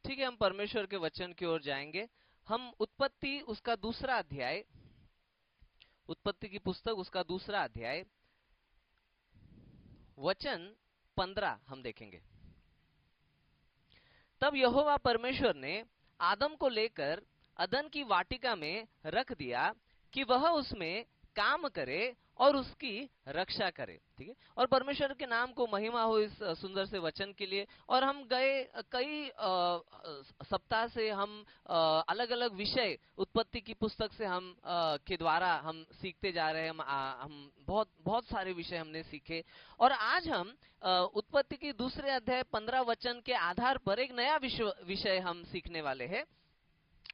ठीक है, हम परमेश्वर के वचन की ओर जाएंगे। हम उत्पत्ति उसका दूसरा अध्याय, उत्पत्ति की पुस्तक उसका दूसरा अध्याय वचन 15 हम देखेंगे। तब यहोवा परमेश्वर ने आदम को लेकर अदन की वाटिका में रख दिया कि वह उसमें काम करे और उसकी रक्षा करे। ठीक है, और परमेश्वर के नाम को महिमा हो इस सुंदर से वचन के लिए। और हम गए कई सप्ताह से हम अलग अलग विषय उत्पत्ति की पुस्तक से हम के द्वारा हम सीखते जा रहे हैं। हम बहुत बहुत सारे विषय हमने सीखे, और आज हम उत्पत्ति की दूसरे अध्याय 15 वचन के आधार पर एक नया विषय हम सीखने वाले हैं,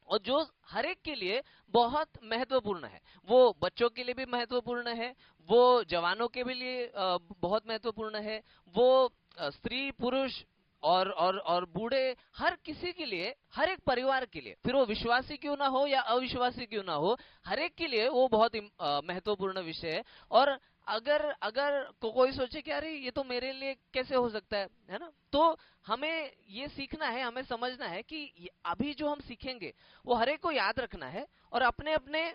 और जो हर एक के लिए बहुत महत्वपूर्ण है। वो बच्चों के लिए भी महत्वपूर्ण है, वो जवानों के भी लिए बहुत महत्वपूर्ण है, वो स्त्री पुरुष और बूढ़े, हर किसी के लिए, हर एक परिवार के लिए, फिर वो विश्वासी क्यों ना हो या अविश्वासी क्यों ना हो, हर एक के लिए वो बहुत महत्वपूर्ण विषय है। और अगर अगर कोई सोचे कि अरे ये तो मेरे लिए कैसे हो सकता है ना, तो हमें ये सीखना है, हमें समझना है कि अभी जो हम सीखेंगे वो हर एक को याद रखना है, और अपने अपने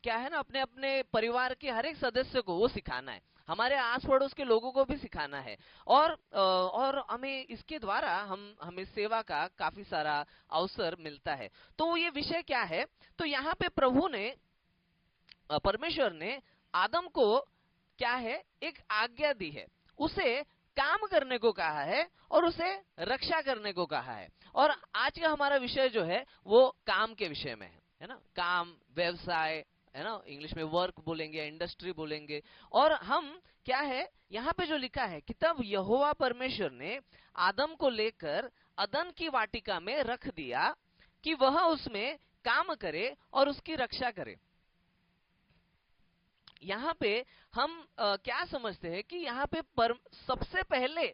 क्या है ना, अपने अपने परिवार के हर एक सदस्य को वो सिखाना है, हमारे आस पड़ोस के लोगों को भी सिखाना है। और हमें इसके द्वारा हमें सेवा का काफी सारा अवसर मिलता है। तो ये विषय क्या है? तो यहाँ पे प्रभु ने, परमेश्वर ने आदम को क्या है, एक आज्ञा दी है, उसे काम करने को कहा है और उसे रक्षा करने को कहा है। और आज का हमारा विषय जो है वो काम के विषय में है ना, काम, व्यवसाय, है ना, इंग्लिश में वर्क बोलेंगे, इंडस्ट्री बोलेंगे। और हम क्या है, यहाँ पे जो लिखा है कि तब यहोवा परमेश्वर ने आदम को लेकर अदन की वाटिका में रख दिया कि वह उसमें काम करे और उसकी रक्षा करे। यहाँ पे हम क्या समझते हैं कि यहाँ पे सबसे पहले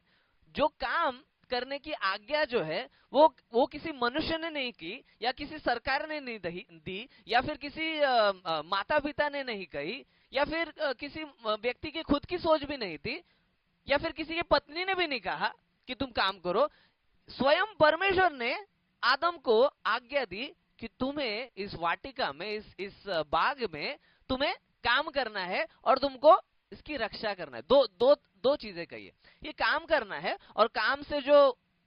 जो काम करने की आज्ञा जो है वो किसी मनुष्य ने नहीं की, या किसी सरकार ने नहीं दी, या फिर किसी माता पिता ने नहीं कही, या फिर किसी व्यक्ति की खुद की सोच भी नहीं थी, या फिर किसी की पत्नी ने भी नहीं कहा कि तुम काम करो। स्वयं परमेश्वर ने आदम को आज्ञा दी कि तुम्हें इस वाटिका में, इस बाग में तुम्हें काम करना है और तुमको इसकी रक्षा करना है। दो दो दो चीजें कही, ये काम करना है और काम से जो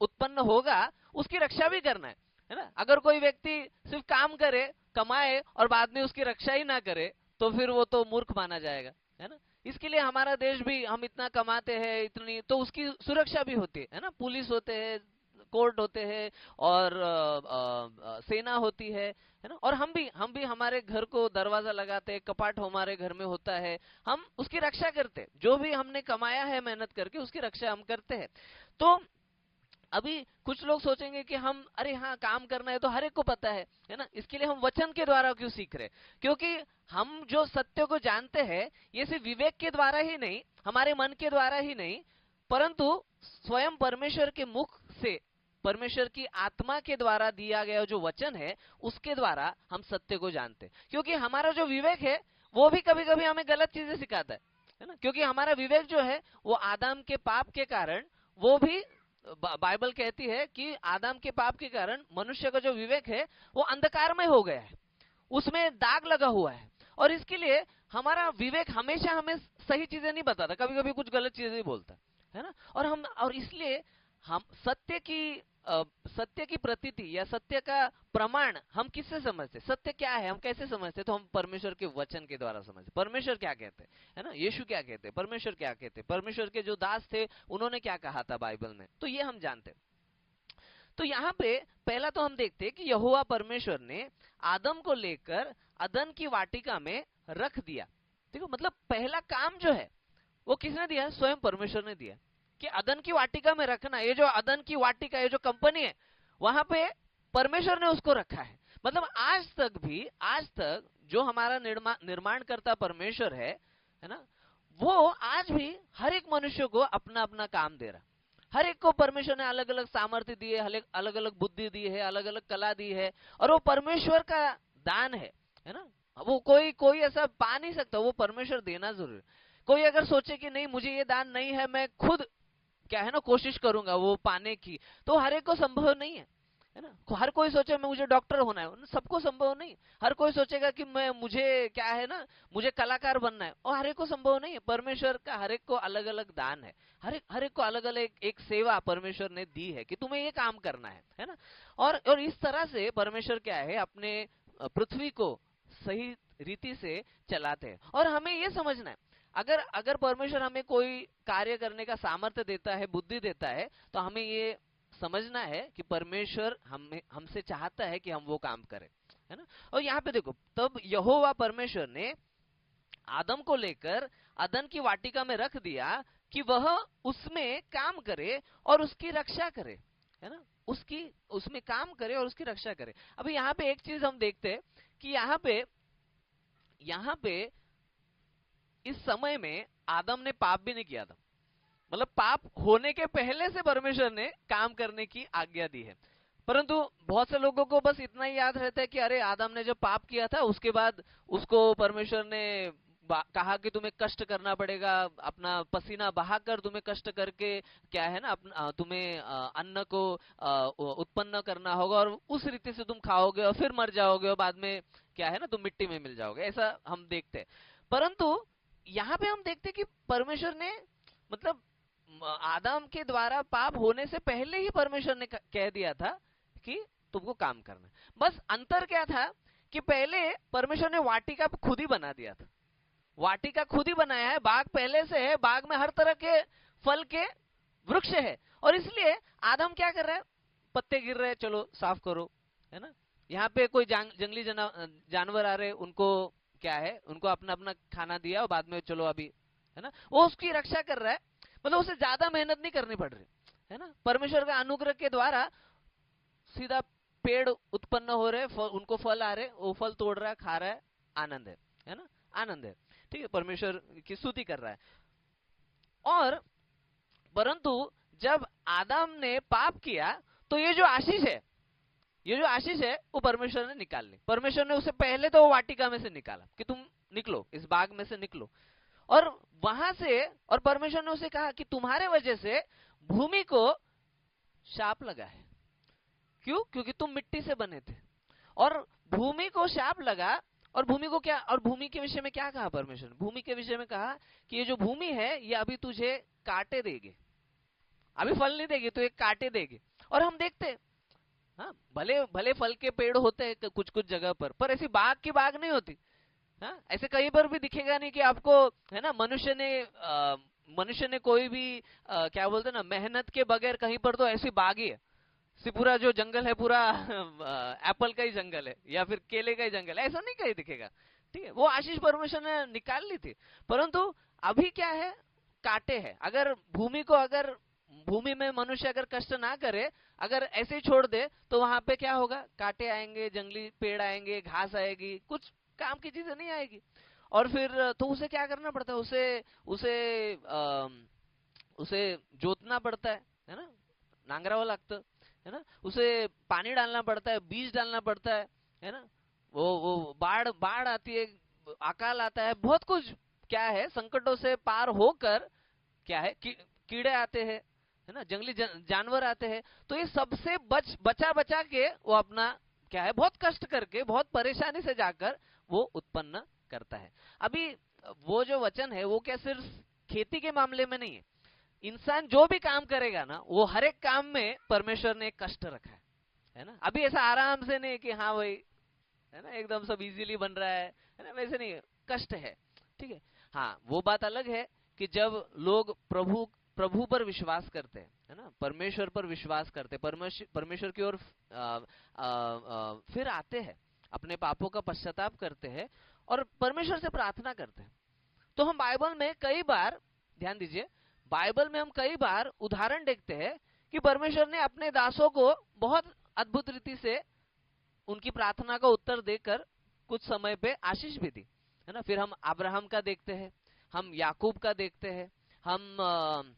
उत्पन्न होगा उसकी रक्षा भी करना है ना। अगर कोई व्यक्ति सिर्फ काम करे, कमाए और बाद में उसकी रक्षा ही ना करे, तो फिर वो तो मूर्ख माना जाएगा, है ना। इसके लिए हमारा देश भी, हम इतना कमाते हैं, इतनी तो उसकी सुरक्षा भी होती है ना, पुलिस होते हैं, कोर्ट होते हैं, और सेना होती है ना। और हम भी हमारे घर को दरवाजा लगाते हैं, कपाट हमारे घर में होता है, हम उसकी रक्षा करते हैं, जो भी हमने कमाया है मेहनत करके उसकी रक्षा हम करते हैं। तो अभी कुछ लोग सोचेंगे कि हम, अरे हाँ काम करना है तो हर एक को पता है ना, इसके लिए हम वचन के द्वारा क्यों सीख रहे? क्योंकि हम जो सत्य को जानते हैं ये सिर्फ विवेक के द्वारा ही नहीं, हमारे मन के द्वारा ही नहीं, परंतु स्वयं परमेश्वर के मुख से, परमेश्वर की आत्मा के द्वारा दिया गया जो वचन है उसके द्वारा हम सत्य को जानते हैं। क्योंकि हमारा जो विवेक है वो भी कभी कभी हमें गलत चीजें सिखाता है ना। क्योंकि हमारा विवेक जो है वो आदम के पाप के कारण, वो भी बाइबल कहती है कि आदम के पाप के कारण मनुष्य का जो विवेक है वो अंधकार में हो गया है, उसमें दाग लगा हुआ है। और इसके लिए हमारा विवेक हमेशा हमें सही चीजें नहीं बताता, कभी कभी कुछ गलत चीजें भी बोलता है ना। और इसलिए हम सत्य की प्रतीति या सत्य का प्रमाण हम किससे समझते, सत्य क्या है हम कैसे समझते, तो हम परमेश्वर के वचन के द्वारा समझते। परमेश्वर क्या कहते है ना, यीशु क्या कहते, परमेश्वर क्या कहते, परमेश्वर के जो दास थे उन्होंने क्या कहा था बाइबल में, तो ये हम जानते। तो यहाँ पे पहला तो हम देखते हैं कि यहोवा परमेश्वर ने आदम को लेकर अदन की वाटिका में रख दिया। देखो, मतलब पहला काम जो है वो किसने दिया? स्वयं परमेश्वर ने दिया कि अदन की वाटिका में रखना। ये जो अदन की वाटिका, ये जो कंपनी है, वहां पे परमेश्वर ने उसको रखा है। मतलब आज तक जो हमारा निर्माण करता परमेश्वर है ना, वो आज भी हर एक मनुष्य को अपना अपना काम दे रहा। हर एक को परमेश्वर ने अलग अलग सामर्थ्य दी है, अलग अलग बुद्धि दी है, अलग अलग कला दी है, और वो परमेश्वर का दान है ना। वो कोई कोई ऐसा पा नहीं सकता, वो परमेश्वर देना जरूर। कोई अगर सोचे कि नहीं मुझे ये दान नहीं है, मैं खुद क्या है ना कोशिश करूंगा वो पाने की, तो हर एक को संभव नहीं है। है ना। हर कोई सोचे मैं मुझे डॉक्टर होना है, सबको संभव नहीं। हर कोई सोचेगा कि मैं मुझे क्या है ना, मुझे कलाकार बनना है, और हर एक को संभव नहीं है। परमेश्वर का हर एक को अलग अलग दान है, हर एक को अलग अलग एक सेवा परमेश्वर ने दी है कि तुम्हें ये काम करना है ना। और इस तरह से परमेश्वर क्या है, अपने पृथ्वी को सही रीति से चलाते हैं। और हमें ये समझना है, अगर अगर परमेश्वर हमें कोई कार्य करने का सामर्थ्य देता है, बुद्धि देता है, तो हमें ये समझना है कि परमेश्वर हमें हमसे चाहता है कि हम वो काम करें, है ना। और यहाँ पे देखो, तब यहोवा परमेश्वर ने आदम को लेकर अदन की वाटिका में रख दिया कि वह उसमें काम करे और उसकी रक्षा करे, है ना। उसकी उसमें काम करे और उसकी रक्षा करे। अभी यहाँ पे एक चीज हम देखते हैं कि यहाँ पे इस समय में आदम ने पाप भी नहीं किया था। मतलब पाप होने के पहले से परमेश्वर ने काम करने की आज्ञा दी है। परंतु बहुत से लोगों को बस इतना ही याद रहता है कि अरे आदम ने जब पाप किया था उसके बाद उसको परमेश्वर ने कहा कि तुम्हें कष्ट करना पड़ेगा, अपना पसीना बहाकर तुम्हें कष्ट करके क्या है ना, तुम्हें अन्न को उत्पन्न करना होगा, और उस रीति से तुम खाओगे और फिर मर जाओगे, और बाद में क्या है ना, तुम मिट्टी में मिल जाओगे, ऐसा हम देखते हैं। परंतु यहाँ पे हम देखते हैं कि परमेश्वर ने, मतलब आदम के द्वारा पाप होने से पहले ही परमेश्वर ने कह दिया था कि तुमको काम करना है। बस अंतर क्या था कि पहले परमेश्वर ने वाटिका खुद ही बना दिया था, वाटिका खुद ही बनाया है, बाग पहले से है, बाग में हर तरह के फल के वृक्ष है, और इसलिए आदम क्या कर रहा है, पत्ते गिर रहे, चलो साफ करो, है ना। यहाँ पे कोई जंगली जानवर आ रहे, उनको क्या है, उनको अपना अपना खाना दिया और बाद में चलो अभी, है ना, वो उसकी रक्षा कर रहा है। मतलब उसे ज्यादा मेहनत नहीं करनी पड़ रही, है ना। परमेश्वर का अनुग्रह के द्वारा सीधा पेड़ उत्पन्न हो रहे, उनको फल आ रहे, वो फल तोड़ रहा है, खा रहा है, आनंद है ना, आनंद है। ठीक है, परमेश्वर की स्तुति कर रहा है। और परंतु जब आदम ने पाप किया, तो ये जो आशीष है, ये जो आशीष है वो परमेश्वर ने निकाल ली। परमेश्वर ने उसे पहले तो वाटिका में से निकाला कि तुम निकलो, इस बाग में से निकलो, और वहां से, और परमेश्वर ने उसे कहा कि तुम्हारे वजह से भूमि को शाप लगा है। क्यों? क्योंकि तुम मिट्टी से बने थे, और भूमि को शाप लगा। और भूमि को क्या, और भूमि के विषय में क्या कहा परमेश्वर ने? भूमि के विषय में कहा कि ये जो भूमि है ये अभी तुझे काटे देगी, अभी फल नहीं देगी तो ये काटे देगी। और हम देखते हैं, हाँ, भले भले फल के पेड़ होते हैं कुछ कुछ जगह पर ऐसी बाग की बाग नहीं होती। हाँ, ऐसे कहीं पर भी दिखेगा नहीं कि आपको, है ना, मनुष्य ने कोई भी क्या बोलते हैं ना, मेहनत के बगैर कहीं पर तो ऐसी बाग ही है, पूरा जो जंगल है पूरा एप्पल का ही जंगल है या फिर केले का ही जंगल है, ऐसा नहीं कहीं दिखेगा। ठीक है, वो आशीष परमेश्वर ने निकाल ली थी। परंतु अभी क्या है, काटे हैं। अगर भूमि को, अगर भूमि में मनुष्य अगर कष्ट ना करे, अगर ऐसे ही छोड़ दे, तो वहां पे क्या होगा, कांटे आएंगे, जंगली पेड़ आएंगे, घास आएगी, कुछ काम की चीजें नहीं आएगी। और फिर तो उसे क्या करना पड़ता है, उसे उसे उसे जोतना पड़ता है ना, नांगरावं लागतं, है ना, उसे पानी डालना पड़ता है, बीज डालना पड़ता है ना। वो बाढ़ बाढ़ आती है, अकाल आता है, बहुत कुछ क्या है, संकटों से पार होकर क्या है, कीड़े आते हैं, है ना, जंगली जानवर आते हैं। तो ये सबसे बचा बचा के वो अपना क्या है, बहुत कष्ट करके, बहुत परेशानी से जाकर वो उत्पन्न करता है। अभी वो जो वचन है वो क्या सिर्फ खेती के मामले में नहीं है, इंसान जो भी काम करेगा ना, वो हर एक काम में परमेश्वर ने एक कष्ट रखा है ना। अभी ऐसा आराम से नहीं कि हाँ भाई, है ना, एकदम सब इजीली बन रहा है ना, वैसे नहीं, कष्ट है। ठीक है, हाँ, वो बात अलग है कि जब लोग प्रभु प्रभु पर विश्वास करते हैं, है ना, परमेश्वर पर विश्वास करते हैं, परमेश्वर की ओर फिर आते हैं, अपने पापों का पश्चाताप करते हैं और परमेश्वर से प्रार्थना करते हैं। तो हम बाइबल में कई बार, ध्यान दीजिए, बाइबल में हम कई बार उदाहरण देखते हैं कि परमेश्वर ने अपने दासों को बहुत अद्भुत रीति से उनकी प्रार्थना का उत्तर देकर कुछ समय पे आशीष भी दी, है ना। फिर हम अब्राहम का देखते हैं, हम याकूब का देखते हैं, हम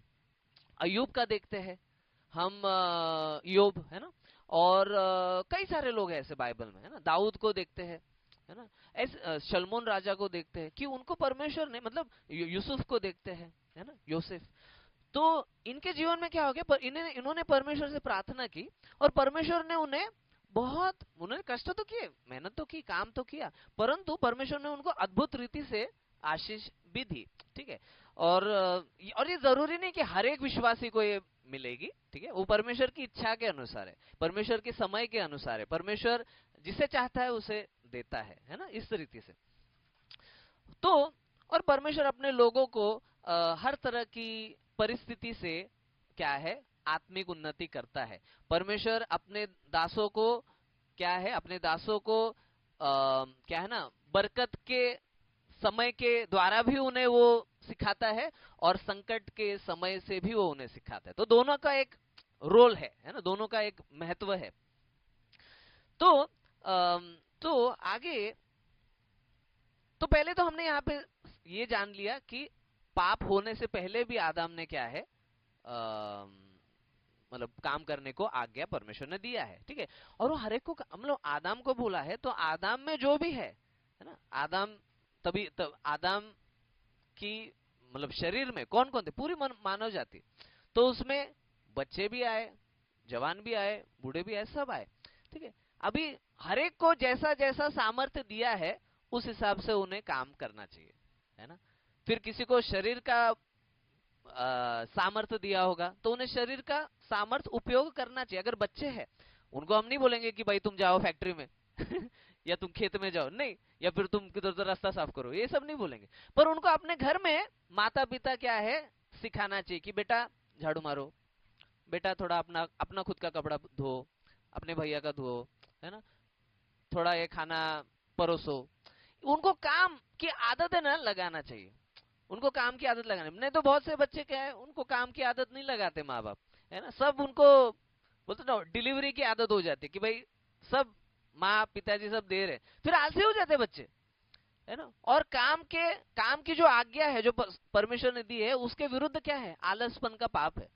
अयूब का देखते हैं, हम योब, है ना, और कई सारे लोग हैं ऐसे बाइबल में, है ना, दाऊद को देखते हैं, है ना, ऐसे शलमोन राजा को देखते हैं कि उनको परमेश्वर ने, मतलब यूसुफ को देखते हैं, है ना, योसेफ। तो इनके जीवन में क्या हो गया, इन्होंने परमेश्वर से प्रार्थना की और परमेश्वर ने उन्होंने कष्ट तो किए, मेहनत तो की, काम तो किया, परंतु परमेश्वर ने उनको अद्भुत रीति से आशीष भी दी। ठीक है, और ये जरूरी नहीं कि हर एक विश्वासी को ये मिलेगी। ठीक है, वो परमेश्वर की इच्छा के अनुसार है, परमेश्वर के समय के अनुसार है, परमेश्वर जिसे चाहता है उसे देता है ना, इस तरीके से। तो और परमेश्वर अपने लोगों को हर तरह की परिस्थिति से क्या है, आत्मिक उन्नति करता है। परमेश्वर अपने दासों को क्या है, अपने दासों को क्या है ना, बरकत के समय के द्वारा भी उन्हें वो सिखाता है और संकट के समय से भी वो उन्हें सिखाता है। तो दोनों का एक रोल है ना, दोनों का एक महत्व है। तो आगे, तो पहले तो हमने यहाँ पे ये जान लिया कि पाप होने से पहले भी आदम ने क्या है, मतलब काम करने को आज्ञा परमेश्वर ने दिया है। ठीक है, और वो हर एक को, हम लोग आदम को बोला है, तो आदम में जो भी है ना, आदम आदम की मतलब शरीर में कौन कौन थे, पूरी मानव जाति, तो उसमें बच्चे भी आए, जवान भी आए, बूढ़े भी आए, सब आए। ठीक है, अभी हर एक को जैसा जैसा सामर्थ्य दिया है उस हिसाब से उन्हें काम करना चाहिए, है ना। फिर किसी को शरीर का सामर्थ्य दिया होगा तो उन्हें शरीर का सामर्थ्य उपयोग करना चाहिए। अगर बच्चे हैं, उनको हम नहीं बोलेंगे कि भाई तुम जाओ फैक्ट्री में या तुम खेत में जाओ, नहीं, या फिर तुम किधर रास्ता साफ करो, ये सब नहीं बोलेंगे। पर उनको अपने घर में माता पिता क्या है, सिखाना चाहिए कि बेटा झाड़ू मारो, बेटा थोड़ा अपना अपना खुद का कपड़ा धो, अपने भैया का धो, है ना, थोड़ा ये खाना परोसो। उनको काम की आदत है ना लगाना चाहिए, उनको काम की आदत लगानी। नहीं तो बहुत से बच्चे क्या है, उनको काम की आदत नहीं लगाते माँ बाप, है ना, सब उनको बोलते ना डिलीवरी की आदत हो जाती है कि भाई सब माँ पिताजी सब दे रहे, फिर आलसी हो जाते बच्चे, है ना। और काम की जो आज्ञा है जो परमेश्वर ने दी है, उसके विरुद्ध क्या है, आलसपन का पाप है।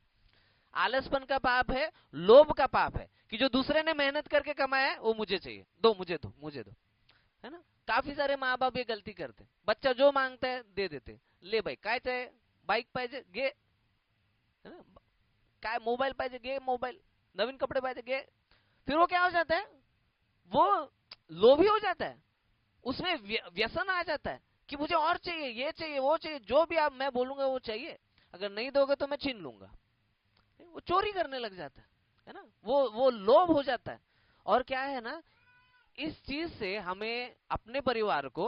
आलसपन का पाप है, लोभ का पाप है, कि जो दूसरे ने मेहनत करके कमाया है वो मुझे चाहिए, दो मुझे दो मुझे दो, है ना। काफी सारे माँ बाप ये गलती करते, बच्चा जो मांगता है दे देते, ले भाई काय चाहे, बाईक पाहिजे घे, है ना, काय मोबाईल पाहिजे घे मोबाईल, नवीन कपड़े पाहिजे घे। फिर वो क्या हो जाता है, वो लोभी हो जाता है, उसमें व्यसन आ जाता है कि मुझे और चाहिए, ये चाहिए, वो चाहिए, जो भी आप मैं बोलूंगा वो चाहिए, अगर नहीं दोगे तो मैं छीन लूंगा। वो चोरी करने लग जाता है ना, वो लोभ हो जाता है। और क्या है ना, इस चीज से हमें अपने परिवार को,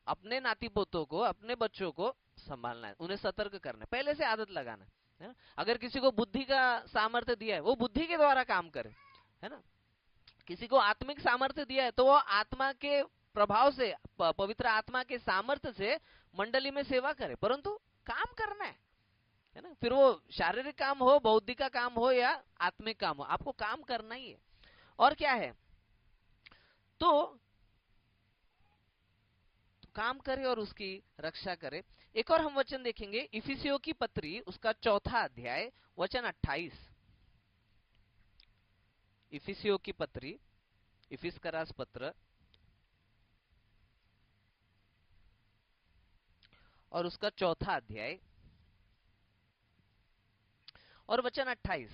अपने नाती पोतों को, अपने बच्चों को संभालना है, उन्हें सतर्क करना है, पहले से आदत लगाना है ना। अगर किसी को बुद्धि का सामर्थ्य दिया है, वो बुद्धि के द्वारा काम करे, है ना। किसी को आत्मिक सामर्थ्य दिया है तो वो आत्मा के प्रभाव से, पवित्र आत्मा के सामर्थ्य से मंडली में सेवा करे, परंतु काम करना है ना। फिर वो शारीरिक काम हो, बौद्धिक का काम हो या आत्मिक काम हो, आपको काम करना ही है। और क्या है, तो काम करे और उसकी रक्षा करे। एक और हम वचन देखेंगे, इफिसियों की पत्री उसका 4 अध्याय वचन 28। इफिसियों की पत्री, इफिस का रास पत्र और उसका 4 अध्याय और वचन 28।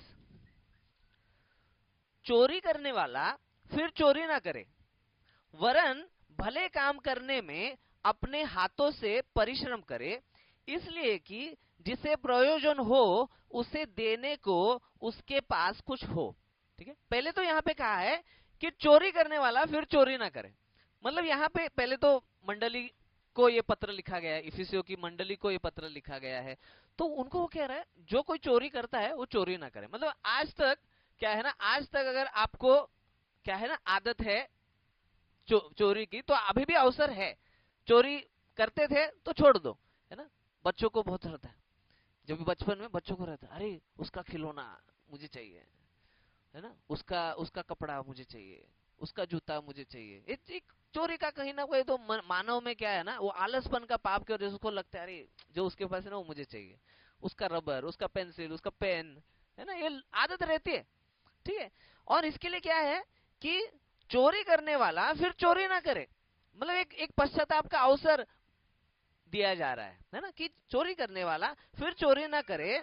चोरी करने वाला फिर चोरी ना करे, वरन भले काम करने में अपने हाथों से परिश्रम करे, इसलिए कि जिसे प्रयोजन हो उसे देने को उसके पास कुछ हो। ठीक है, पहले तो यहाँ पे कहा है कि चोरी करने वाला फिर चोरी ना करे। मतलब यहाँ पे पहले तो मंडली को ये पत्र लिखा गया है, इफिसियों की मंडली को ये पत्र लिखा गया है, तो उनको वो कह रहा है जो कोई चोरी करता है वो चोरी ना करे। मतलब आज तक क्या है ना, आज तक अगर आपको क्या है ना आदत है चोरी की, तो अभी भी अवसर है, चोरी करते थे तो छोड़ दो, है ना। बच्चों को बहुत रहता है, जब भी बचपन में बच्चों को रहता है, अरे उसका खिलौना मुझे चाहिए, है ना, उसका उसका कपड़ा मुझे चाहिए, उसका जूता मुझे चाहिए। एक चोरी का कहीं ना कहीं तो मानव में क्या है ना, वो आलसपन का पाप की वजह से उसको लगता है अरे जो उसके पास है ना वो मुझे चाहिए, उसका रबर, उसका पेंसिल, उसका पेन, है ना, ये आदत रहती है। ठीक है, और इसके लिए क्या है कि चोरी करने वाला फिर चोरी ना करे। मतलब एक पश्चाताप का अवसर दिया जा रहा है ना, कि चोरी करने वाला फिर चोरी ना करे,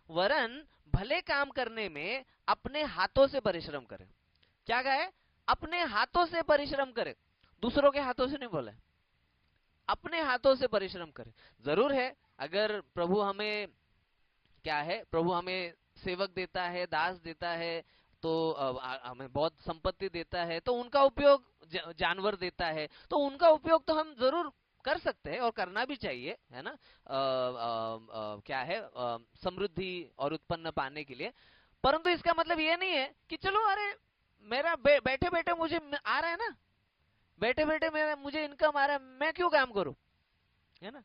वरन भले काम करने में अपने हाथों से परिश्रम करे। क्या कहा है? अपने हाथों से परिश्रम करे, दूसरों के हाथों से नहीं बोला, अपने हाथों से परिश्रम करे। जरूर है, अगर प्रभु हमें, क्या है, प्रभु हमें सेवक देता है, दास देता है, तो हमें बहुत संपत्ति देता है, तो उनका उपयोग, जानवर देता है तो उनका उपयोग तो हम जरूर कर सकते हैं और करना भी चाहिए, है ना। क्या है, समृद्धि और उत्पन्न पाने के लिए। परंतु इसका मतलब ये नहीं है कि चलो, अरे मेरा बैठे बैठे मुझे आ रहा है ना, बैठे बैठे मेरा मुझे इनकम आ रहा है, मैं क्यों काम करूं, है ना।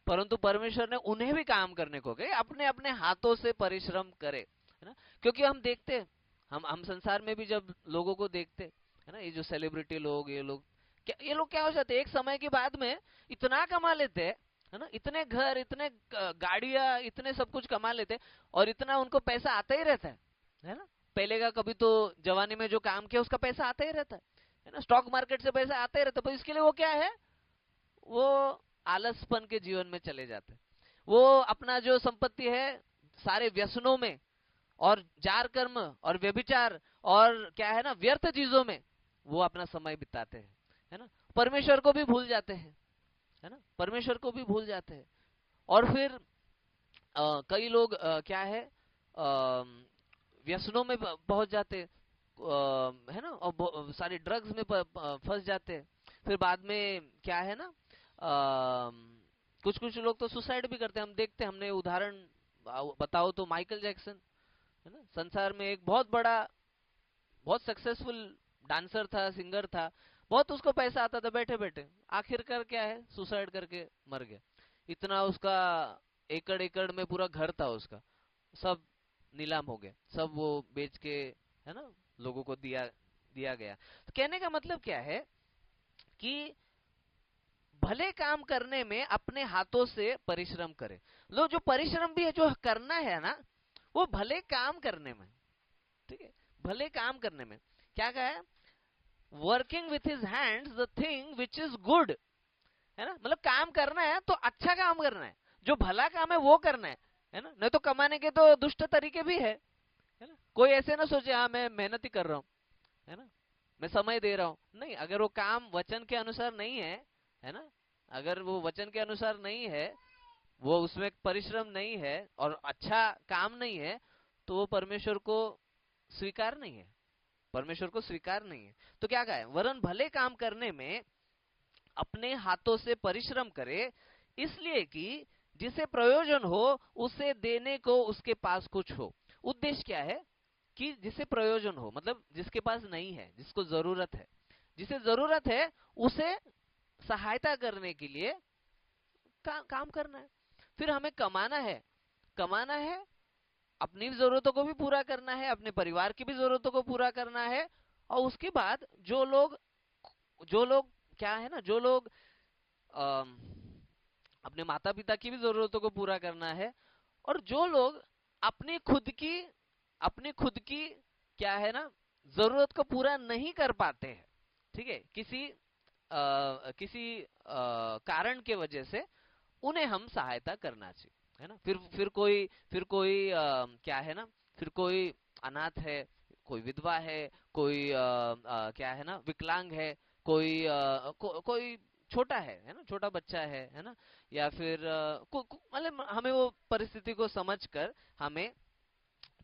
परंतु परमेश्वर ने उन्हें भी काम करने को कहे, अपने अपने हाथों से परिश्रम करे, है ना। क्योंकि हम देखते हैं, हम संसार में भी जब लोगों को देखते, है ना, ये जो सेलिब्रिटी लोग, ये लोग क्या हो जाते हैं, एक समय के बाद में इतना कमा लेते हैं, है ना, इतने घर, इतने गाड़ियां, इतने सब कुछ कमा लेते हैं, और इतना उनको पैसा आता ही रहता है ना। पहले का कभी तो जवानी में जो काम किया उसका पैसा आता ही रहता है ना, स्टॉक मार्केट से पैसा आता ही रहता है, पर इसके लिए वो क्या है, वो आलसपन के जीवन में चले जाते, वो अपना जो संपत्ति है सारे व्यसनों में और जार कर्म और व्यभिचार और क्या है ना, व्यर्थ चीजों में वो अपना समय बिताते हैं, है ना। परमेश्वर को भी भूल जाते हैं, है ना, परमेश्वर को भी भूल जाते हैं। और फिर कई लोग क्या है, व्यसनों में पहुंच जाते, है ना, और सारे ड्रग्स में फंस जाते हैं। फिर बाद में क्या है ना, कुछ कुछ लोग तो सुसाइड भी करते हैं, हम देखते हैं, हमने उदाहरण बताओ तो माइकल जैक्सन, है ना, संसार में एक बहुत बड़ा, बहुत सक्सेसफुल डांसर था, सिंगर था, बहुत उसको पैसा आता था, बैठे बैठे आखिरकार क्या है, सुसाइड करके मर गया। इतना उसका एकड़ एकड़ में पूरा घर था उसका, सब नीलाम हो गया, सब वो बेच के, है ना, लोगों को दिया दिया गया। तो कहने का मतलब क्या है कि भले काम करने में अपने हाथों से परिश्रम करे। लो, जो परिश्रम भी है, जो करना है ना, वो भले काम करने में, ठीक है, भले काम करने में। क्या कहा है? Working with his hands the thing which is good, है ना, मतलब काम करना है तो अच्छा काम करना है, जो भला काम है वो करना है ना। नहीं तो कमाने के तो दुष्ट तरीके भी है ना। कोई ऐसे ना सोचे, हाँ मैं मेहनत ही कर रहा हूँ, है ना, मैं समय दे रहा हूँ, नहीं, अगर वो काम वचन के अनुसार नहीं है ना, अगर वो वचन के अनुसार नहीं है, वो उसमें परिश्रम नहीं है और अच्छा काम नहीं है, तो वो परमेश्वर को स्वीकार नहीं है, परमेश्वर को स्वीकार नहीं है। तो क्या कहा है? वरन भले काम करने में अपने हाथों से परिश्रम करे, इसलिए कि जिसे प्रयोजन हो उसे देने को उसके पास कुछ हो। उद्देश्य क्या है? कि जिसे प्रयोजन हो, मतलब जिसके पास नहीं है, जिसको जरूरत है, जिसे जरूरत है, उसे सहायता करने के लिए काम करना है। फिर हमें कमाना है, कमाना है, अपनी जरूरतों को भी पूरा करना है, अपने परिवार की भी जरूरतों को पूरा करना है। और उसके बाद जो लोग क्या है ना, जो लोग अम, अपने माता पिता की भी जरूरतों को पूरा करना है। और जो लोग अपनी खुद की अपनी खुद की क्या है ना, जरूरत को पूरा नहीं कर पाते हैं, ठीक है, किसी कारण के वजह से, उन्हें हम सहायता करना चाहिए, है ना। फिर कोई क्या है ना, फिर कोई अनाथ है, कोई विधवा है, कोई क्या है ना, विकलांग है, कोई छोटा है ना, छोटा बच्चा है ना, या फिर मतलब हमें वो परिस्थिति को समझकर हमें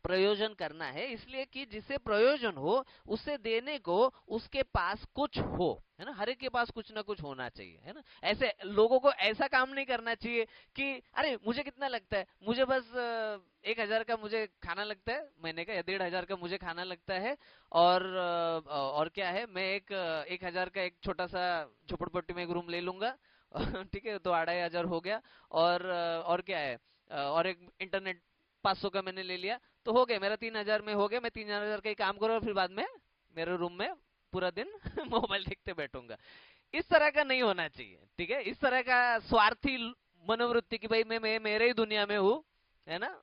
प्रयोजन करना है, इसलिए कि जिसे प्रयोजन हो उसे देने को उसके पास कुछ हो, है ना। हर एक के पास कुछ ना कुछ होना चाहिए, है ना। ऐसे लोगों को ऐसा काम नहीं करना चाहिए कि अरे मुझे कितना लगता है, मुझे बस 1,000 का मुझे खाना लगता है महीने का, या 1,500 का मुझे खाना लगता है, और क्या है, मैं 1,000 का एक छोटा सा झोपड़पट्टी में एक रूम ले लूंगा ठीक है, तो 2,500 हो गया। और क्या है, और एक इंटरनेट 500 का मैंने ले लिया, तो हो गया मेरा 3,000 में हो गया, मैं 3,000 का ही काम करूँ और फिर बाद में मेरे रूम में पूरा दिन मोबाइल देखते बैठूंगा। इस तरह का नहीं होना चाहिए, ठीक है, इस तरह का स्वार्थी मनोवृत्ति की भाई मैं मेरे ही दुनिया में हूँ, है ना,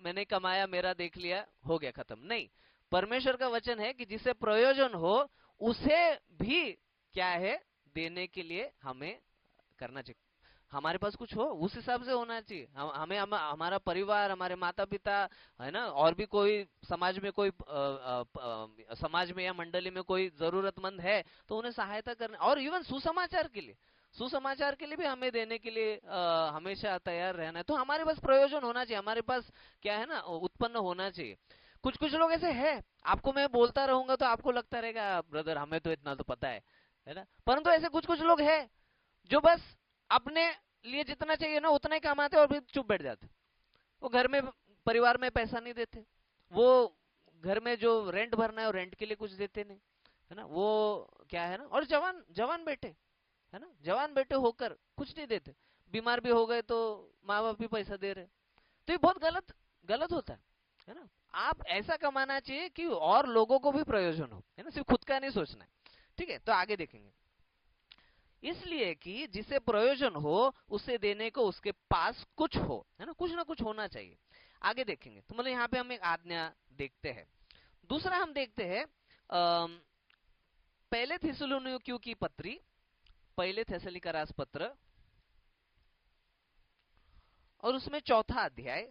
मैंने कमाया, मेरा देख लिया, हो गया, खत्म नहीं। परमेश्वर का वचन है कि जिसे प्रयोजन हो उसे भी क्या है, देने के लिए हमें करना चाहिए। हमारे पास कुछ हो उस हिसाब से होना चाहिए। हमारा परिवार, हमारे माता पिता, है ना, और भी कोई समाज में कोई समाज में या मंडली में कोई जरूरतमंद है तो उन्हें सहायता करना, और इवन सुसमाचार के लिए भी हमें देने के लिए हमेशा तैयार रहना है। तो हमारे पास प्रयोजन होना चाहिए, हमारे पास क्या है ना, उत्पन्न होना चाहिए। कुछ कुछ लोग ऐसे हैं, आपको मैं बोलता रहूंगा तो आपको लगता रहेगा ब्रदर हमें तो इतना तो पता है ना, परंतु ऐसे कुछ कुछ लोग हैं जो बस अपने लिए जितना चाहिए ना उतना ही कमाते और फिर चुप बैठ जाते। वो घर में, परिवार में पैसा नहीं देते, वो घर में जो रेंट भरना है और रेंट के लिए कुछ देते नहीं, है ना, वो क्या है ना, और जवान जवान बेटे, है ना, जवान बेटे होकर कुछ नहीं देते, बीमार भी हो गए तो माँ बाप भी पैसा दे रहे। तो ये बहुत गलत गलत होता है ना। आप ऐसा कमाना चाहिए कि और लोगों को भी प्रयोजन हो, है ना, सिर्फ खुद का नहीं सोचना है। ठीक है, तो आगे देखेंगे। इसलिए कि जिसे प्रयोजन हो उसे देने को उसके पास कुछ हो, है ना कुछ होना चाहिए। आगे देखेंगे तो मतलब यहाँ पे हम एक आज्ञा देखते हैं। दूसरा हम देखते हैं पहले थिस्सलुनीकियों की पत्री, पहले थेसलिकरास पत्र, और उसमें चौथा अध्याय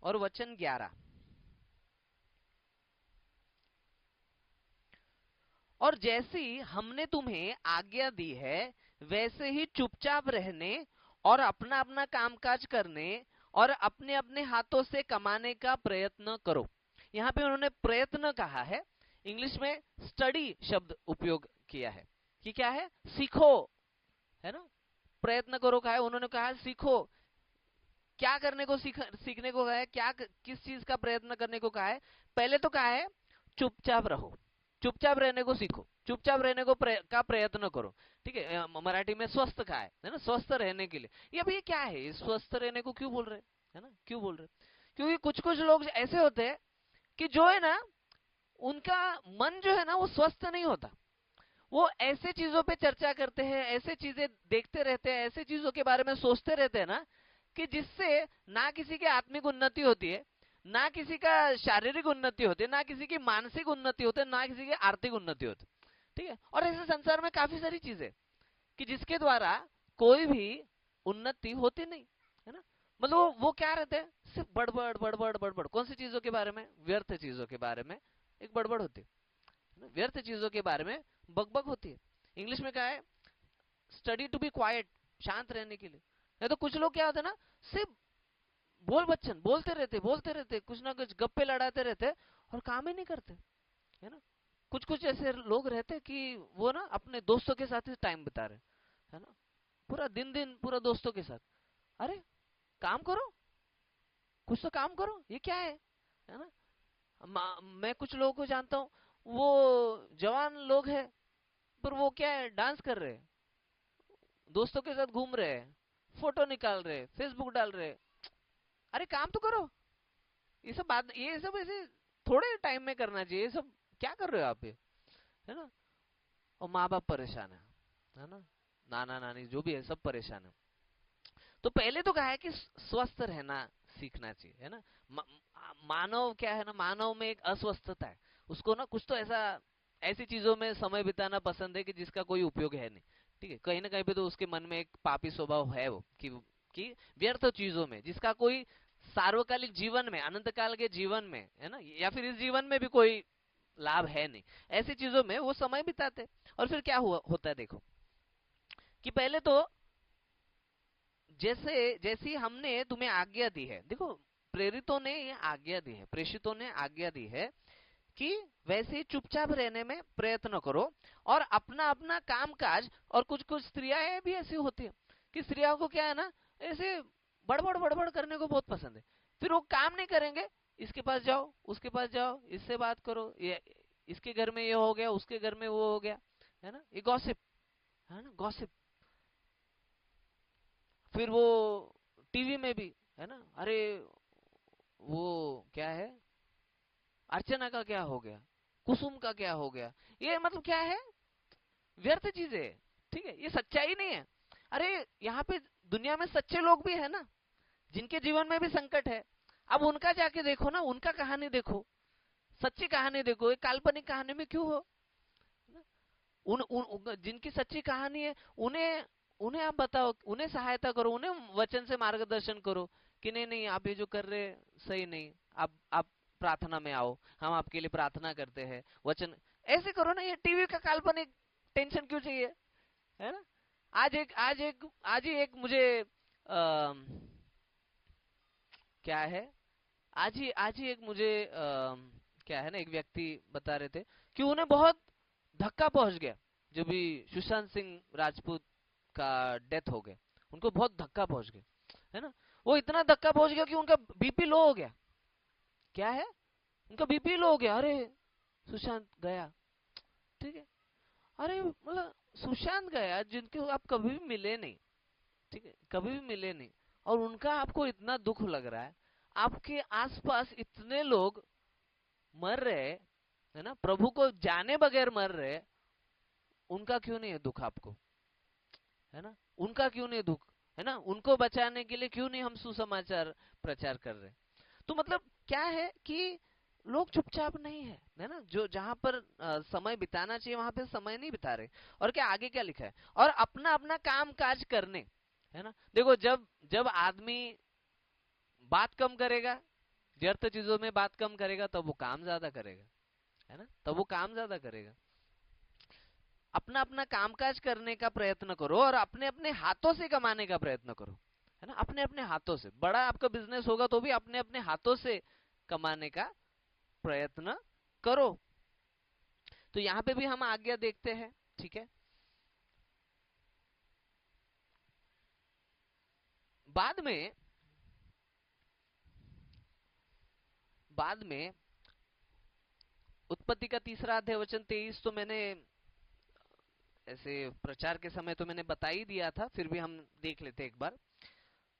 और वचन 11। और जैसी हमने तुम्हें आज्ञा दी है वैसे ही चुपचाप रहने और अपना अपना कामकाज करने और अपने अपने हाथों से कमाने का प्रयत्न करो। यहाँ पे उन्होंने प्रयत्न कहा है, इंग्लिश में स्टडी शब्द उपयोग किया है कि क्या है, सीखो, है ना, प्रयत्न करो कहा है, उन्होंने कहा सीखो। क्या करने को सीखने को कहा है, क्या किस चीज का प्रयत्न करने को कहा है? पहले तो कहा है चुपचाप रहो, चुपचाप रहने को सीखो, चुपचाप रहने को का प्रयत्न करो। ठीक है, मराठी में स्वस्थ कहा है ना, स्वस्थ रहने के लिए। ये अब ये क्या है, ये स्वस्थ रहने को क्यों बोल रहे है ना, क्यों बोल रहे? क्योंकि कुछ कुछ लोग ऐसे होते हैं कि जो है ना, उनका मन जो है ना वो स्वस्थ नहीं होता। वो ऐसे चीजों पे चर्चा करते हैं, ऐसे चीजें देखते रहते हैं, ऐसे चीजों के बारे में सोचते रहते हैं ना, कि जिससे ना किसी की आत्मिक उन्नति होती है, ना किसी का शारीरिक उन्नति होती है, ना किसी की मानसिक उन्नति होती है, ना किसी की आर्थिक उन्नति होती है। ठीक है, और ऐसे संसार में काफी सारी चीजें कि जिसके द्वारा कोई भी उन्नति होती नहीं, है ना। मतलब वो क्या रहते हैं, सिर्फ बड़बड़ बड़बड़ बड़बड़, कौन सी चीजों के बारे में? व्यर्थ चीजों के बारे में एक बड़बड़ होती है, व्यर्थ चीजों के बारे में बकबक होती है। इंग्लिश में क्या है, स्टडी टू बी क्वाइट, शांत रहने के लिए। नहीं तो कुछ लोग क्या होते हैं ना, सिर्फ बोल बच्चन बोलते रहते कुछ ना कुछ गप्पे लड़ाते रहते और काम ही नहीं करते, है ना। कुछ कुछ ऐसे लोग रहते कि वो ना अपने दोस्तों के साथ ही टाइम बिता रहे, है ना, पूरा दिन दिन पूरा दोस्तों के साथ। अरे काम करो, कुछ तो काम करो, ये क्या है ना। मैं कुछ लोगों को जानता हूँ, वो जवान लोग हैं पर वो क्या है, डांस कर रहे हैं, दोस्तों के साथ घूम रहे हैं, फोटो निकाल रहे, फेसबुक डाल रहे। अरे काम तो करो। ये सब ऐसे थोड़े टाइम में करना चाहिए, ये सब क्या कर रहे हो आप ये, है ना। और माँ बाप परेशान है ना, नाना नानी जो भी है सब परेशान है। तो पहले तो कहा है कि स्वस्थ रहना सीखना चाहिए, है ना। मानव क्या है ना, मानव में एक अस्वस्थता है, उसको ना कुछ तो ऐसा, ऐसी चीजों में समय बिताना पसंद है कि जिसका कोई उपयोग है नहीं। ठीक है, कहीं ना कहीं पे तो उसके मन में एक पापी स्वभाव है वो कि व्यर्थ चीजों में जिसका कोई सार्वकालिक जीवन में, अनंत काल के जीवन में, है ना, या फिर इस जीवन में भी कोई लाभ है नहीं, ऐसी चीजों में वो समय बिताते। और फिर क्या होता है देखो, कि पहले तो जैसी हमने तुम्हें आज्ञा दी है, देखो प्रेरितों ने ये आज्ञा दी है, प्रेषितों ने आज्ञा दी है कि वैसे ही चुपचाप रहने में प्रयत्न करो और अपना अपना काम काज। और कुछ कुछ स्त्रियां भी ऐसी होती है कि स्त्रियों को क्या है ना, ऐसे बड़बड़ बड़बड़ करने को बहुत पसंद है। फिर वो काम नहीं करेंगे, इसके पास जाओ, उसके पास जाओ, इससे बात करो, ये इसके घर में ये हो गया, उसके घर में वो हो गया, है ना, ये गॉसिप, है ना, गॉसिप। फिर वो टीवी में भी, है ना, अरे वो क्या है, अर्चना का क्या हो गया, कुसुम का क्या हो गया, ये मतलब क्या है, व्यर्थ चीजें है। ठीक है, ये सच्चाई नहीं है। अरे यहाँ पे दुनिया में सच्चे लोग भी है ना, जिनके जीवन में भी संकट है। अब उनका जाके देखो ना, उनका कहानी देखो, सच्ची कहानी देखो, एक काल्पनिक कहानी में क्यों हो। उन जिनकी सच्ची कहानी है, उन्हें उन्हें आप बताओ, उन्हें सहायता करो, उन्हें वचन से मार्गदर्शन करो कि नहीं नहीं आप ये जो कर रहे हैं सही नहीं, आप प्रार्थना में आओ, हम आपके लिए प्रार्थना करते हैं, वचन ऐसे करो ना। ये टीवी का काल्पनिक टेंशन क्यों चाहिए, है ना। आज ही एक मुझे क्या है, आज ही एक मुझे क्या है ना, एक व्यक्ति बता रहे थे कि उन्हें बहुत धक्का पहुंच गया, जो भी सुशांत सिंह राजपूत का डेथ हो गया, उनको बहुत धक्का पहुंच गया, है ना। वो इतना धक्का पहुंच गया कि उनका बीपी लो हो गया। क्या है, उनका बीपी लो हो गया, अरे सुशांत गया, ठीक है। अरे मतलब सुशांत गया जिनको आप कभी भी मिले नहीं, ठीक है, कभी भी मिले नहीं, और उनका आपको इतना दुख लग रहा है, आपके आसपास इतने लोग मर रहे, है ना, प्रभु को जाने बगैर मर रहे, उनका क्यों नहीं है दुख आपको, है ना, उनका क्यों नहीं दुख, है ना, उनको बचाने के लिए क्यों नहीं हम सुसमाचार प्रचार कर रहे। तो मतलब क्या है कि लोग चुपचाप नहीं है, है ना, जो जहां पर समय बिताना चाहिए वहां पे समय नहीं बिता रहे। और क्या आगे क्या लिखा है, और अपना अपना काम काज करने, है ना। देखो जब जब आदमी बात कम करेगा, व्यर्थ चीजों में बात कम करेगा, तब वो काम ज्यादा करेगा, है ना, तब वो काम ज्यादा करेगा। अपना अपना कामकाज करने का प्रयत्न करो और अपने अपने हाथों से कमाने का प्रयत्न करो, है ना, अपने अपने हाथों से। बड़ा आपका बिजनेस होगा तो भी अपने अपने हाथों से कमाने का प्रयत्न करो। तो यहाँ पे भी हम आज्ञा देखते हैं, ठीक है। बाद में बाद में उत्पत्ति का 3 अध्याय वचन 23 तो मैंने ऐसे प्रचार के समय तो मैंने बता ही दिया था, फिर भी हम देख लेते एक बार।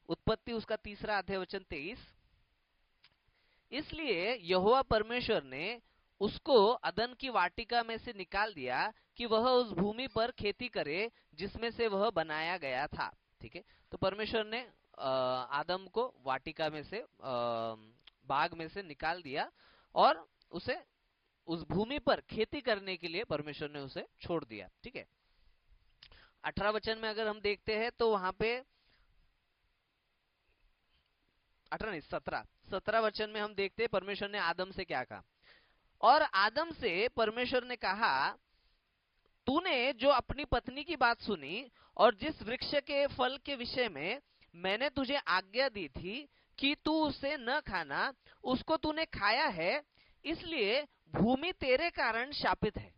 उत्पत्ति उसका 3 अध्याय वचन 23, इसलिए यहोवा परमेश्वर ने उसको अदन की वाटिका में से निकाल दिया कि वह उस भूमि पर खेती करे जिसमें से वह बनाया गया था, ठीक है। तो परमेश्वर ने आदम को वाटिका में से बाग में से निकाल दिया और उसे उस भूमि पर खेती करने के लिए परमेश्वर ने उसे छोड़ दिया, ठीक है। 18 वचन में अगर हम देखते हैं तो वहां पे 18 नहीं 17 वचन में हम देखते हैं परमेश्वर ने आदम से क्या कहा। और आदम से परमेश्वर ने कहा, तूने जो अपनी पत्नी की बात सुनी और जिस वृक्ष के फल के विषय में मैंने तुझे आज्ञा दी थी कि तू उसे न खाना, उसको तूने खाया है, इसलिए भूमि तेरे कारण शापित है।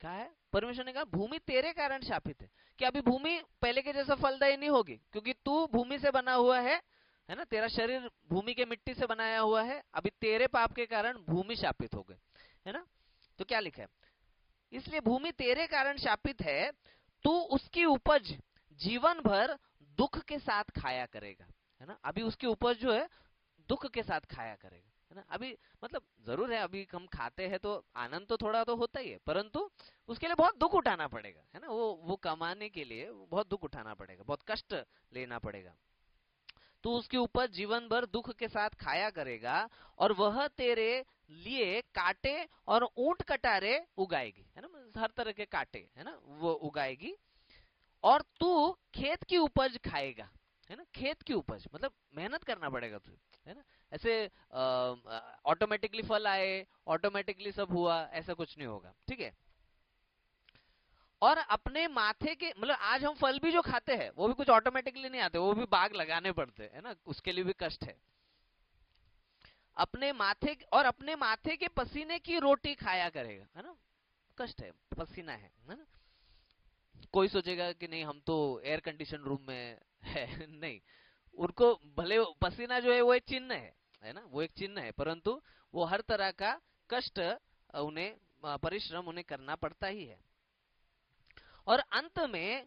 क्या है, परमेश्वर ने कहा भूमि तेरे कारण शापित है, कि अभी भूमि पहले के जैसा फलदायी नहीं होगी, क्योंकि तू भूमि से बना हुआ है ना, तेरा शरीर भूमि के मिट्टी से बनाया हुआ है, अभी तेरे पाप के कारण भूमि शापित हो गई, है ना। तो क्या लिखा है, इसलिए भूमि तेरे कारण शापित है, तू उसकी उपज जीवन भर दुख के साथ खाया करेगा, है ना। अभी उसकी उपज जो है दुख के साथ खाया करेगा, है ना। अभी मतलब जरूर है, अभी हम खाते हैं तो आनंद तो थोड़ा तो होता ही है, परंतु उसके लिए बहुत दुख उठाना पड़ेगा, है ना। वो कमाने के लिए बहुत दुख उठाना पड़ेगा, बहुत कष्ट लेना पड़ेगा। तू उसकी उपज जीवन भर दुख के साथ खाया करेगा और वह तेरे लिए कांटे और ऊंट कटारे उगाएगी, है ना, हर तरह के कांटे, है ना, वो उगाएगी। और तू खेत की उपज खाएगा, है ना, खेत की उपज मतलब मेहनत करना पड़ेगा तुझे, है ना। ऐसे ऑटोमेटिकली फल आए, ऑटोमेटिकली सब हुआ, ऐसा कुछ नहीं होगा, ठीक है। और अपने माथे के मतलब आज हम फल भी जो खाते हैं वो भी कुछ ऑटोमेटिकली नहीं आते, वो भी बाग लगाने पड़ते हैं, है ना, उसके लिए भी कष्ट है। अपने माथे के पसीने की रोटी खाया करेगा, है ना, कष्ट है, पसीना है ना। कोई सोचेगा कि नहीं हम तो एयर कंडीशन रूम में है नहीं, उनको भले पसीना जो है वो एक चिन्ह है ना, वो एक चिन्ह है, परंतु वो हर तरह का कष्ट उन्हें परिश्रम उन्हें करना पड़ता ही है। और अंत में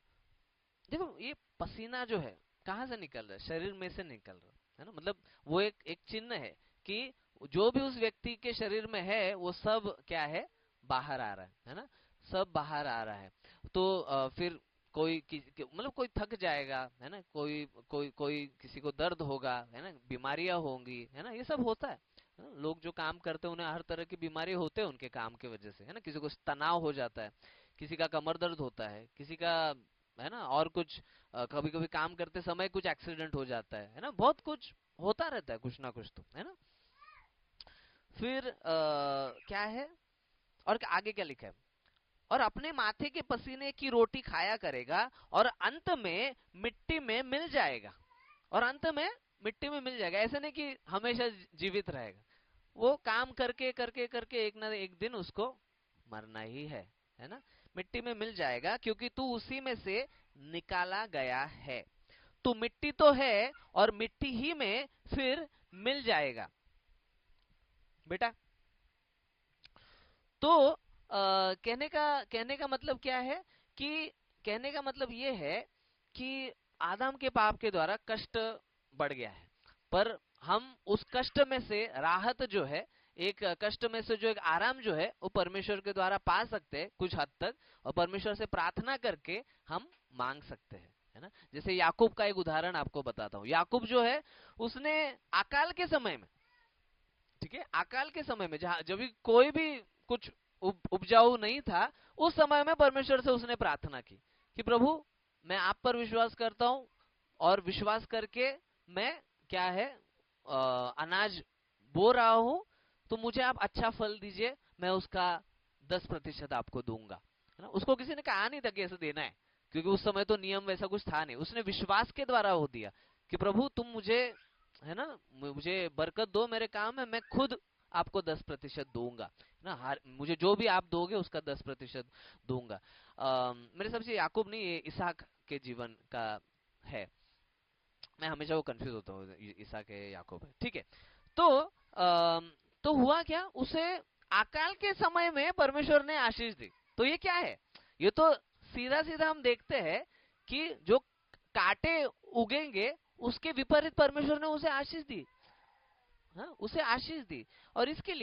देखो ये पसीना जो है कहाँ से निकल रहा है, शरीर में से निकल रहा है ना, मतलब वो एक एक चिन्ह है कि जो भी उस व्यक्ति के शरीर में है वो सब क्या है, बाहर आ रहा है ना, सब बाहर आ रहा है। तो फिर कोई मतलब कोई थक जाएगा, है ना, कोई कोई कोई किसी को दर्द होगा, है ना, बीमारियां होंगी, है ना, ये सब होता है ना? लोग जो काम करते हैं उन्हें हर तरह की बीमारी होते हैं उनके काम की वजह से, है ना, किसी को तनाव हो जाता है, किसी का कमर दर्द होता है, किसी का है ना, और कुछ कभी कभी काम करते समय कुछ एक्सीडेंट हो जाता है ना, बहुत कुछ होता रहता है, कुछ ना कुछ तो, है ना। फिर क्या है, और आगे क्या लिखा है, और अपने माथे के पसीने की रोटी खाया करेगा और अंत में मिट्टी में मिल जाएगा। और अंत में मिट्टी में मिल जाएगा, ऐसा नहीं कि हमेशा जीवित रहेगा, वो काम करके करके करके एक ना एक दिन उसको मरना ही है ना। मिट्टी में मिल जाएगा क्योंकि तू उसी में से निकाला गया है, तू मिट्टी तो है और मिट्टी ही में फिर मिल जाएगा बेटा। तो कहने का मतलब क्या है कि कहने का मतलब ये है कि आदम के पाप के द्वारा कष्ट बढ़ गया है, पर हम उस कष्ट में से राहत जो है, एक कष्ट में से जो एक आराम जो है, वो परमेश्वर के द्वारा पा सकते हैं कुछ हद तक, और परमेश्वर से प्रार्थना करके हम मांग सकते हैं, है ना। जैसे याकूब का एक उदाहरण आपको बताता हूँ। याकूब जो है, उसने अकाल के समय में, ठीक है, अकाल के समय में जहां जब भी कोई भी कुछ उपजाऊ नहीं था, उस समय में परमेश्वर से उसने प्रार्थना की कि प्रभु मैं आप पर विश्वास करता हूं, और विश्वास करके मैं क्या है अनाज बो रहा हूं, तो मुझे आप अच्छा फल दीजिए, मैं उसका 10% आपको दूंगा, है ना। उसको किसी ने कहा नहीं था कि ऐसे देना है, क्योंकि उस समय तो नियम वैसा कुछ था नहीं, उसने विश्वास के द्वारा हो दिया कि प्रभु तुम मुझे, है ना, मुझे बरकत दो मेरे काम में, मैं खुद आपको 10% दूंगा, है ना। हर मुझे जो भी आप दोगे उसका 10% दूंगा। मेरे हिसाब से याकूब नहीं, ये इसहाक के जीवन का है, मैं हमेशा वो कंफ्यूज होता हूँ, इसहाक है याकूब है, ठीक है। तो तो हुआ क्या, उसे अकाल के समय में परमेश्वर ने आशीष दी। तो ये क्या है, ये तो सीधा सीधा हम देखते हैं कि जो कांटे उगेंगे उसके विपरीत परमेश्वर ने उसे आशीष दी, हाँ उसे आशीष दी। और इसके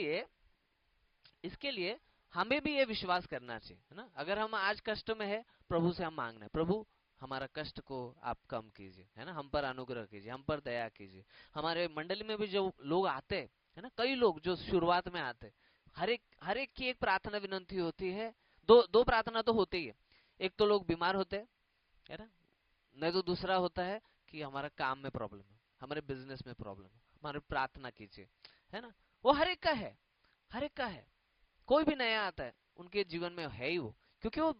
लिए हमें भी ये विश्वास करना चाहिए, है ना। अगर हम आज कष्ट में है, प्रभु से हम मांगना है, प्रभु हमारा कष्ट को आप कम कीजिए, है ना, हम पर अनुग्रह कीजिए, हम पर दया कीजिए। हमारे मंडली में भी जो लोग आते हैं, है ना, कई लोग जो शुरुआत में आते हैं, हर एक की एक प्रार्थना विनंती होती है, दो दो प्रार्थना तो होती ही है। एक तो लोग बीमार होते हैं, है ना, नहीं तो दूसरा होता है कि हमारा काम में प्रॉब्लम है, हमारे बिजनेस में प्रॉब्लम है, हमारे प्रार्थना कीजिए, है ना। वो हर एक का है, हर एक का है। कोई भी नया आता है उनके जीवन में है ही वो, क्योंकि वो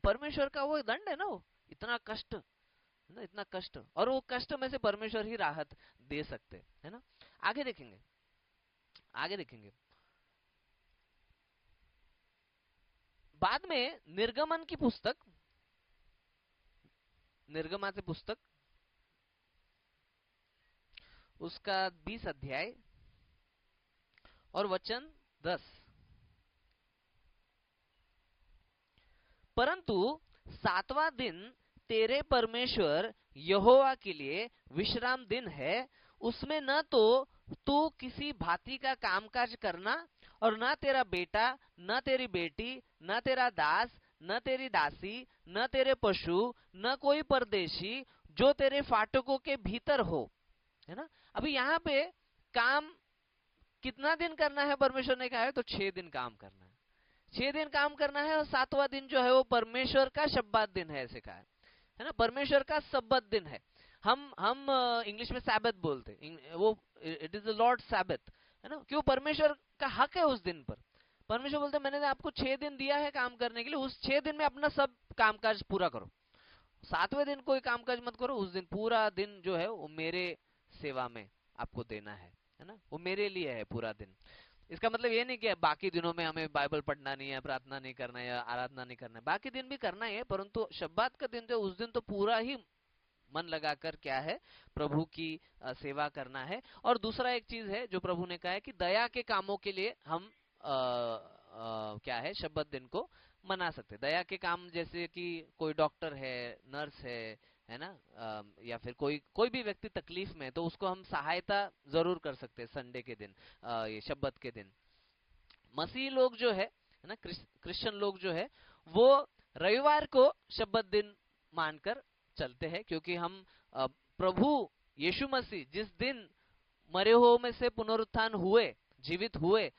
परमेश्वर का वो दंड है ना, वो इतना कष्ट, है ना, इतना कष्ट, और वो कष्ट में से परमेश्वर ही राहत दे सकते हैं, है ना। आगे देखेंगे, आगे देखेंगे बाद में निर्गमन की पुस्तक, निर्गमाचे पुस्तक उसका 20 अध्याय और वचन 10। परंतु 7वां दिन तेरे परमेश्वर यहोवा के लिए विश्राम दिन है, उसमें न तो तू किसी भांति का कामकाज करना, और न तेरा बेटा, न तेरी बेटी, न तेरा दास, न तेरी दासी, न तेरे पशु, न कोई परदेशी जो तेरे फाटकों के भीतर हो, है ना। अभी यहाँ पे काम कितना दिन करना है परमेश्वर ने कहा है, तो 6 दिन काम करना है, 6 दिन काम करना है, और 7वां दिन जो है वो परमेश्वर का शब्बात दिन है, ऐसे कहा है ना, परमेश्वर का सब्बत दिन है। हम इंग्लिश में सैबत बोलते वो, इट इज द लॉर्ड सैबत, है ना, क्यों, परमेश्वर का हक है उस दिन पर। परमेश्वर बोलते मैंने आपको 6 दिन दिया है काम करने के लिए, उस 6 दिन में अपना सब कामकाज पूरा करो, 7वें दिन कोई कामकाज मत करो, उस दिन पूरा दिन जो है वो मेरे सेवा में आपको देना है ना, वो मेरे लिए है पूरा दिन। इसका मतलब ये नहीं कि बाकी दिनों में हमें बाइबल पढ़ना नहीं है, प्रार्थना नहीं करना है, या आराधना नहीं करना है, बाकी दिन भी करना ही है, परंतु शब्बात का दिन जो उस दिन तो पूरा ही मन लगाकर क्या है, प्रभु की सेवा करना है। और दूसरा एक चीज है जो प्रभु ने कहा है कि दया के कामों के लिए हम क्या है, शब्बत दिन को मना सकते हैं। दया के काम जैसे कि कोई डॉक्टर है, नर्स है ना, या फिर कोई कोई भी व्यक्ति तकलीफ में है, तो उसको हम सहायता जरूर कर सकते हैं संडे के दिन, ये शब्बत के दिन। मसीह लोग जो है ना, क्रिश्चियन लोग जो है, वो रविवार को शब्बत दिन मानकर चलते हैं, क्योंकि हम प्रभु यीशु मसीह जिस दिन मरे हुओं में से पुनरुत्थान हुए, जीवित हुए,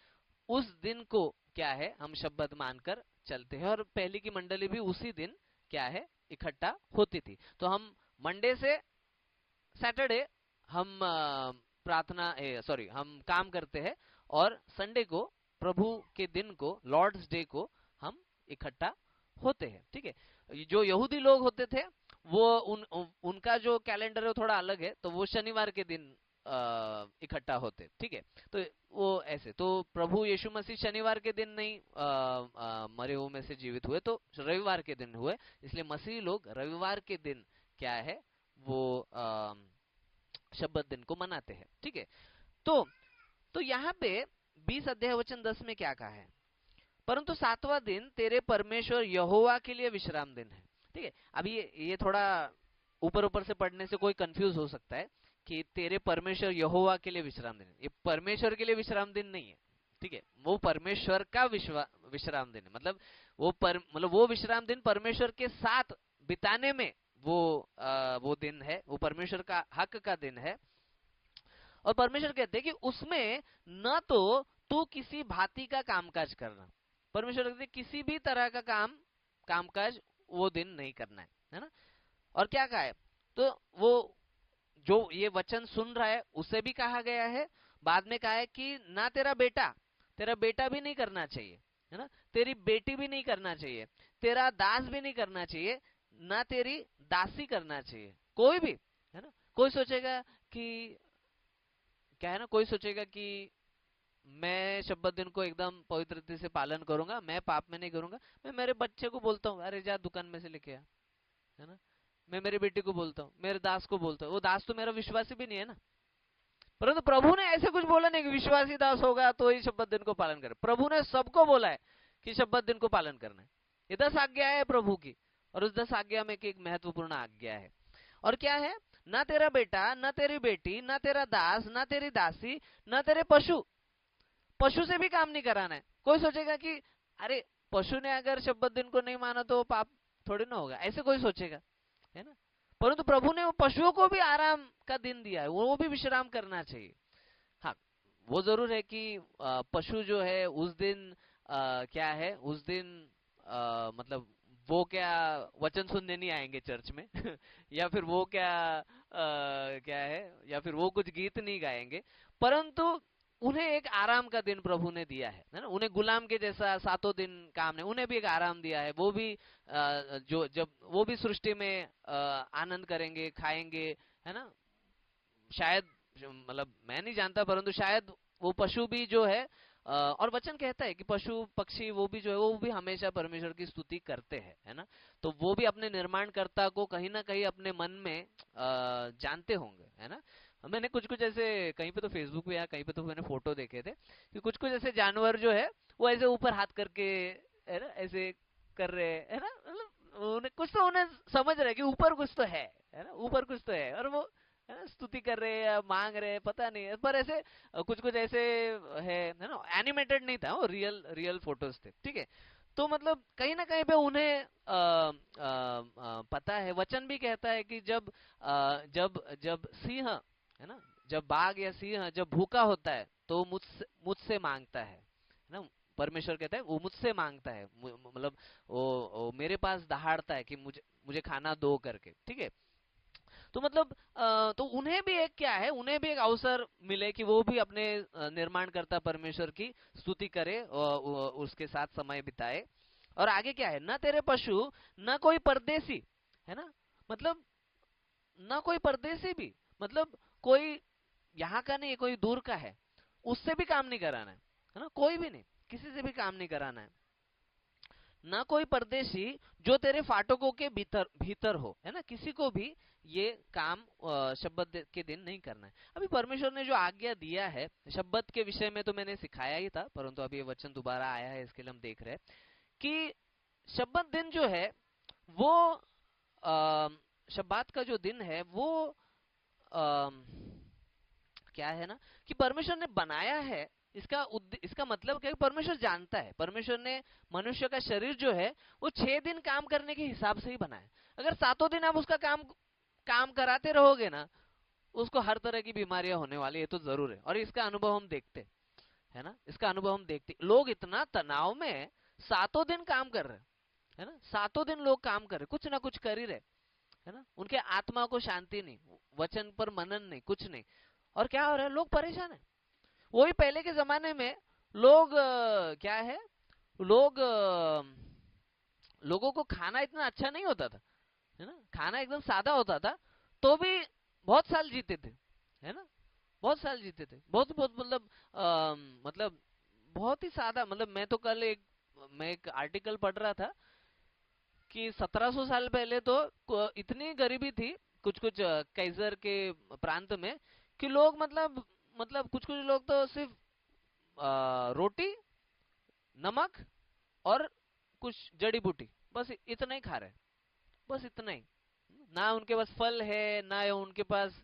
उस दिन को क्या है हम शब्बत मानकर चलते हैं, और पहली की मंडली भी उसी दिन क्या है इकट्ठा होती थी। तो हम मंडे से सैटरडे हम प्रार्थना सॉरी हम काम करते हैं, और संडे को, प्रभु के दिन को, लॉर्ड्स डे को हम इकट्ठा होते हैं। ठीक है, जो यहूदी लोग होते थे वो उनका जो कैलेंडर है वो थोड़ा अलग है, तो वो शनिवार के दिन इकट्ठा होते। ठीक है, तो वो ऐसे, तो प्रभु यीशु मसीह शनिवार के दिन नहीं मरे हुए में से जीवित हुए, तो रविवार के दिन हुए, इसलिए मसीही लोग रविवार के दिन क्या है वो शब्बत दिन को मनाते हैं। ठीक है, तो यहाँ पे 20 अध्याय वचन 10 में क्या कहा है, परंतु सातवां दिन तेरे परमेश्वर यहोवा के लिए विश्राम दिन है। ठीक है, अभी ये थोड़ा ऊपर ऊपर से पढ़ने से कोई कंफ्यूज हो सकता है कि तेरे परमेश्वर यहोवा के लिए विश्राम दिन है, ये परमेश्वर के लिए विश्राम दिन नहीं है। ठीक है, वो परमेश्वर का विश्राम दिन है, मतलब वो विश्राम दिन परमेश्वर के साथ बिताने में वो दिन है, वो परमेश्वर का हक का दिन है। और परमेश्वर कहते हैं कि उसमें न तो तू किसी भांति का कामकाज करना, परमेश्वर कहते हैं किसी भी तरह का कामकाज वो दिन नहीं करना है ना। और क्या कहा है, तो वो जो ये वचन सुन रहा है उसे भी कहा गया है, बाद में कहा है कि ना तेरा बेटा भी नहीं करना चाहिए, है ना, तेरी बेटी भी नहीं करना चाहिए, तेरा दास भी नहीं करना चाहिए, ना तेरी दासी करना चाहिए, कोई भी, है ना। कोई सोचेगा कि क्या है ना, कोई सोचेगा कि मैं शब्बत दिन को एकदम पवित्रता से पालन करूंगा, मैं पाप में नहीं करूंगा, मैं मेरे बच्चे को बोलता हूँ अरे जा दुकान में से लेके आ, है ना, मैं मेरी बेटी को बोलता हूँ, मेरे दास को बोलता हूँ, वो दास तो मेरा विश्वासी भी नहीं है ना। परंतु प्रभु ने ऐसे कुछ बोला नहीं कि विश्वासी दास होगा तो ही शब्बत दिन को पालन करे, प्रभु ने सबको बोला है कि शब्बत दिन को पालन करना है। ये 10 आज्ञा है प्रभु की, और उस 10 आज्ञा में एक महत्वपूर्ण आज्ञा है, और क्या है, ना तेरा बेटा, ना तेरी बेटी, ना तेरा दास, ना तेरी दासी, ना तेरे पशु से भी काम नहीं कराना है। कोई सोचेगा कि अरे पशु ने अगर शब्बत दिन को नहीं माना तो पाप थोड़ी ना होगा, ऐसे कोई सोचेगा, है ना। परंतु प्रभु ने वो पशुओं को भी आराम का दिन दिया है, वो भी विश्राम करना चाहिए। हाँ, वो जरूर है कि पशु जो है उस दिन क्या है, उस दिन मतलब वो क्या वचन सुनने नहीं आएंगे चर्च में या फिर वो क्या है, या फिर वो कुछ गीत नहीं गाएंगे, परंतु उन्हें एक आराम का दिन प्रभु ने दिया है ना, उन्हें गुलाम के जैसा सातों दिन काम ने, उन्हें भी एक आराम दिया है, वो भी जो जब वो भी सृष्टि में आनंद करेंगे, खाएंगे, है ना। शायद, मतलब मैं नहीं जानता, परंतु शायद वो पशु भी जो है और वचन कहता है कि पशु पक्षी वो भी जो है वो भी हमेशा परमेश्वर की स्तुति करते हैं, है ना। तो वो भी अपने निर्माणकर्ता को कहीं ना कहीं अपने मन में जानते होंगे, है ना। मैंने कुछ कुछ ऐसे कहीं पे तो फेसबुक पे या कहीं पे तो मैंने फोटो देखे थे कि कुछ कुछ ऐसे जानवर जो है वो ऐसे ऊपर हाथ करके, है ना, ऐसे कर रहे हैं, है ना, मतलब उन्हें कुछ तो उन्हें समझ रहे हैं कि ऊपर कुछ तो है ना, ऊपर कुछ तो है, और वो है ना स्तुति कर रहे हैं या मांग रहे हैं, पता नहीं है, पर ऐसे कुछ कुछ ऐसे है ना, एनिमेटेड नहीं था, वो रियल फोटोज थे। ठीक है, तो मतलब कहीं ना कहीं पे उन्हें पता है, वचन भी कहता है कि जब जब सिंह, है ना, जब बाघ या सिंह जब भूखा होता है तो मुझसे मांगता है ना, परमेश्वर कहता है वो मुझसे मांगता है, मतलब वो मेरे पास दहाड़ता है कि मुझे खाना दो करके। ठीक है, तो मतलब तो उन्हें भी एक क्या है, उन्हें भी एक अवसर मिले कि वो भी अपने निर्माणकर्ता परमेश्वर की स्तुति करे और उसके साथ समय बिताए। और आगे क्या है, न तेरे पशु, न कोई परदेसी, है ना, मतलब न कोई परदेसी भी, मतलब कोई यहाँ का नहीं, कोई दूर का है, उससे भी काम नहीं कराना है ना, कोई भी नहीं, किसी से भी काम नहीं कराना है। ना कोई परदेशी जो तेरे फाटकों के भीतर भीतर हो, है ना, किसी को भी ये काम शब्बत के दिन नहीं करना है। अभी परमेश्वर ने जो आज्ञा दिया है शब्बत के विषय में तो मैंने सिखाया ही था, परंतु अभी ये वचन दोबारा आया है, इसके लिए हम देख रहे हैं कि शब्बत दिन जो है वो शब्बात का जो दिन है वो क्या है ना, कि परमेश्वर ने बनाया है, इसका मतलब क्या है, परमेश्वर जानता है, परमेश्वर ने मनुष्य का शरीर जो है वो 6 दिन काम करने के हिसाब से ही बनाया। अगर सातों दिन आप उसका काम काम कराते रहोगे ना, उसको हर तरह की बीमारियां होने वाली है, तो जरूर है, और इसका अनुभव हम देखते, है ना, इसका अनुभव हम देखते, लोग इतना तनाव में सातों दिन काम कर रहे हैं, है ना। सातों दिन लोग काम कर रहे, कुछ ना कुछ कर ही रहे, है ना। उनके आत्मा को शांति नहीं, वचन पर मनन नहीं, कुछ नहीं। और क्या हो रहा है, लोग परेशान है। वही पहले के जमाने में लोग क्या है, लोग लोगों को खाना इतना अच्छा नहीं होता था, है ना। खाना एकदम सादा होता था, तो भी बहुत साल जीते थे, है ना। बहुत साल जीते थे, बहुत बहुत मतलब मतलब बहुत ही सादा। मतलब मैं एक आर्टिकल पढ़ रहा था कि 1700 साल पहले तो इतनी गरीबी थी कुछ कुछ कैसर के प्रांत में, कि लोग मतलब कुछ कुछ लोग तो सिर्फ रोटी, नमक और कुछ जड़ी बूटी, बस इतना ही खा रहे हैं, बस इतना ही। ना उनके पास फल है, ना उनके पास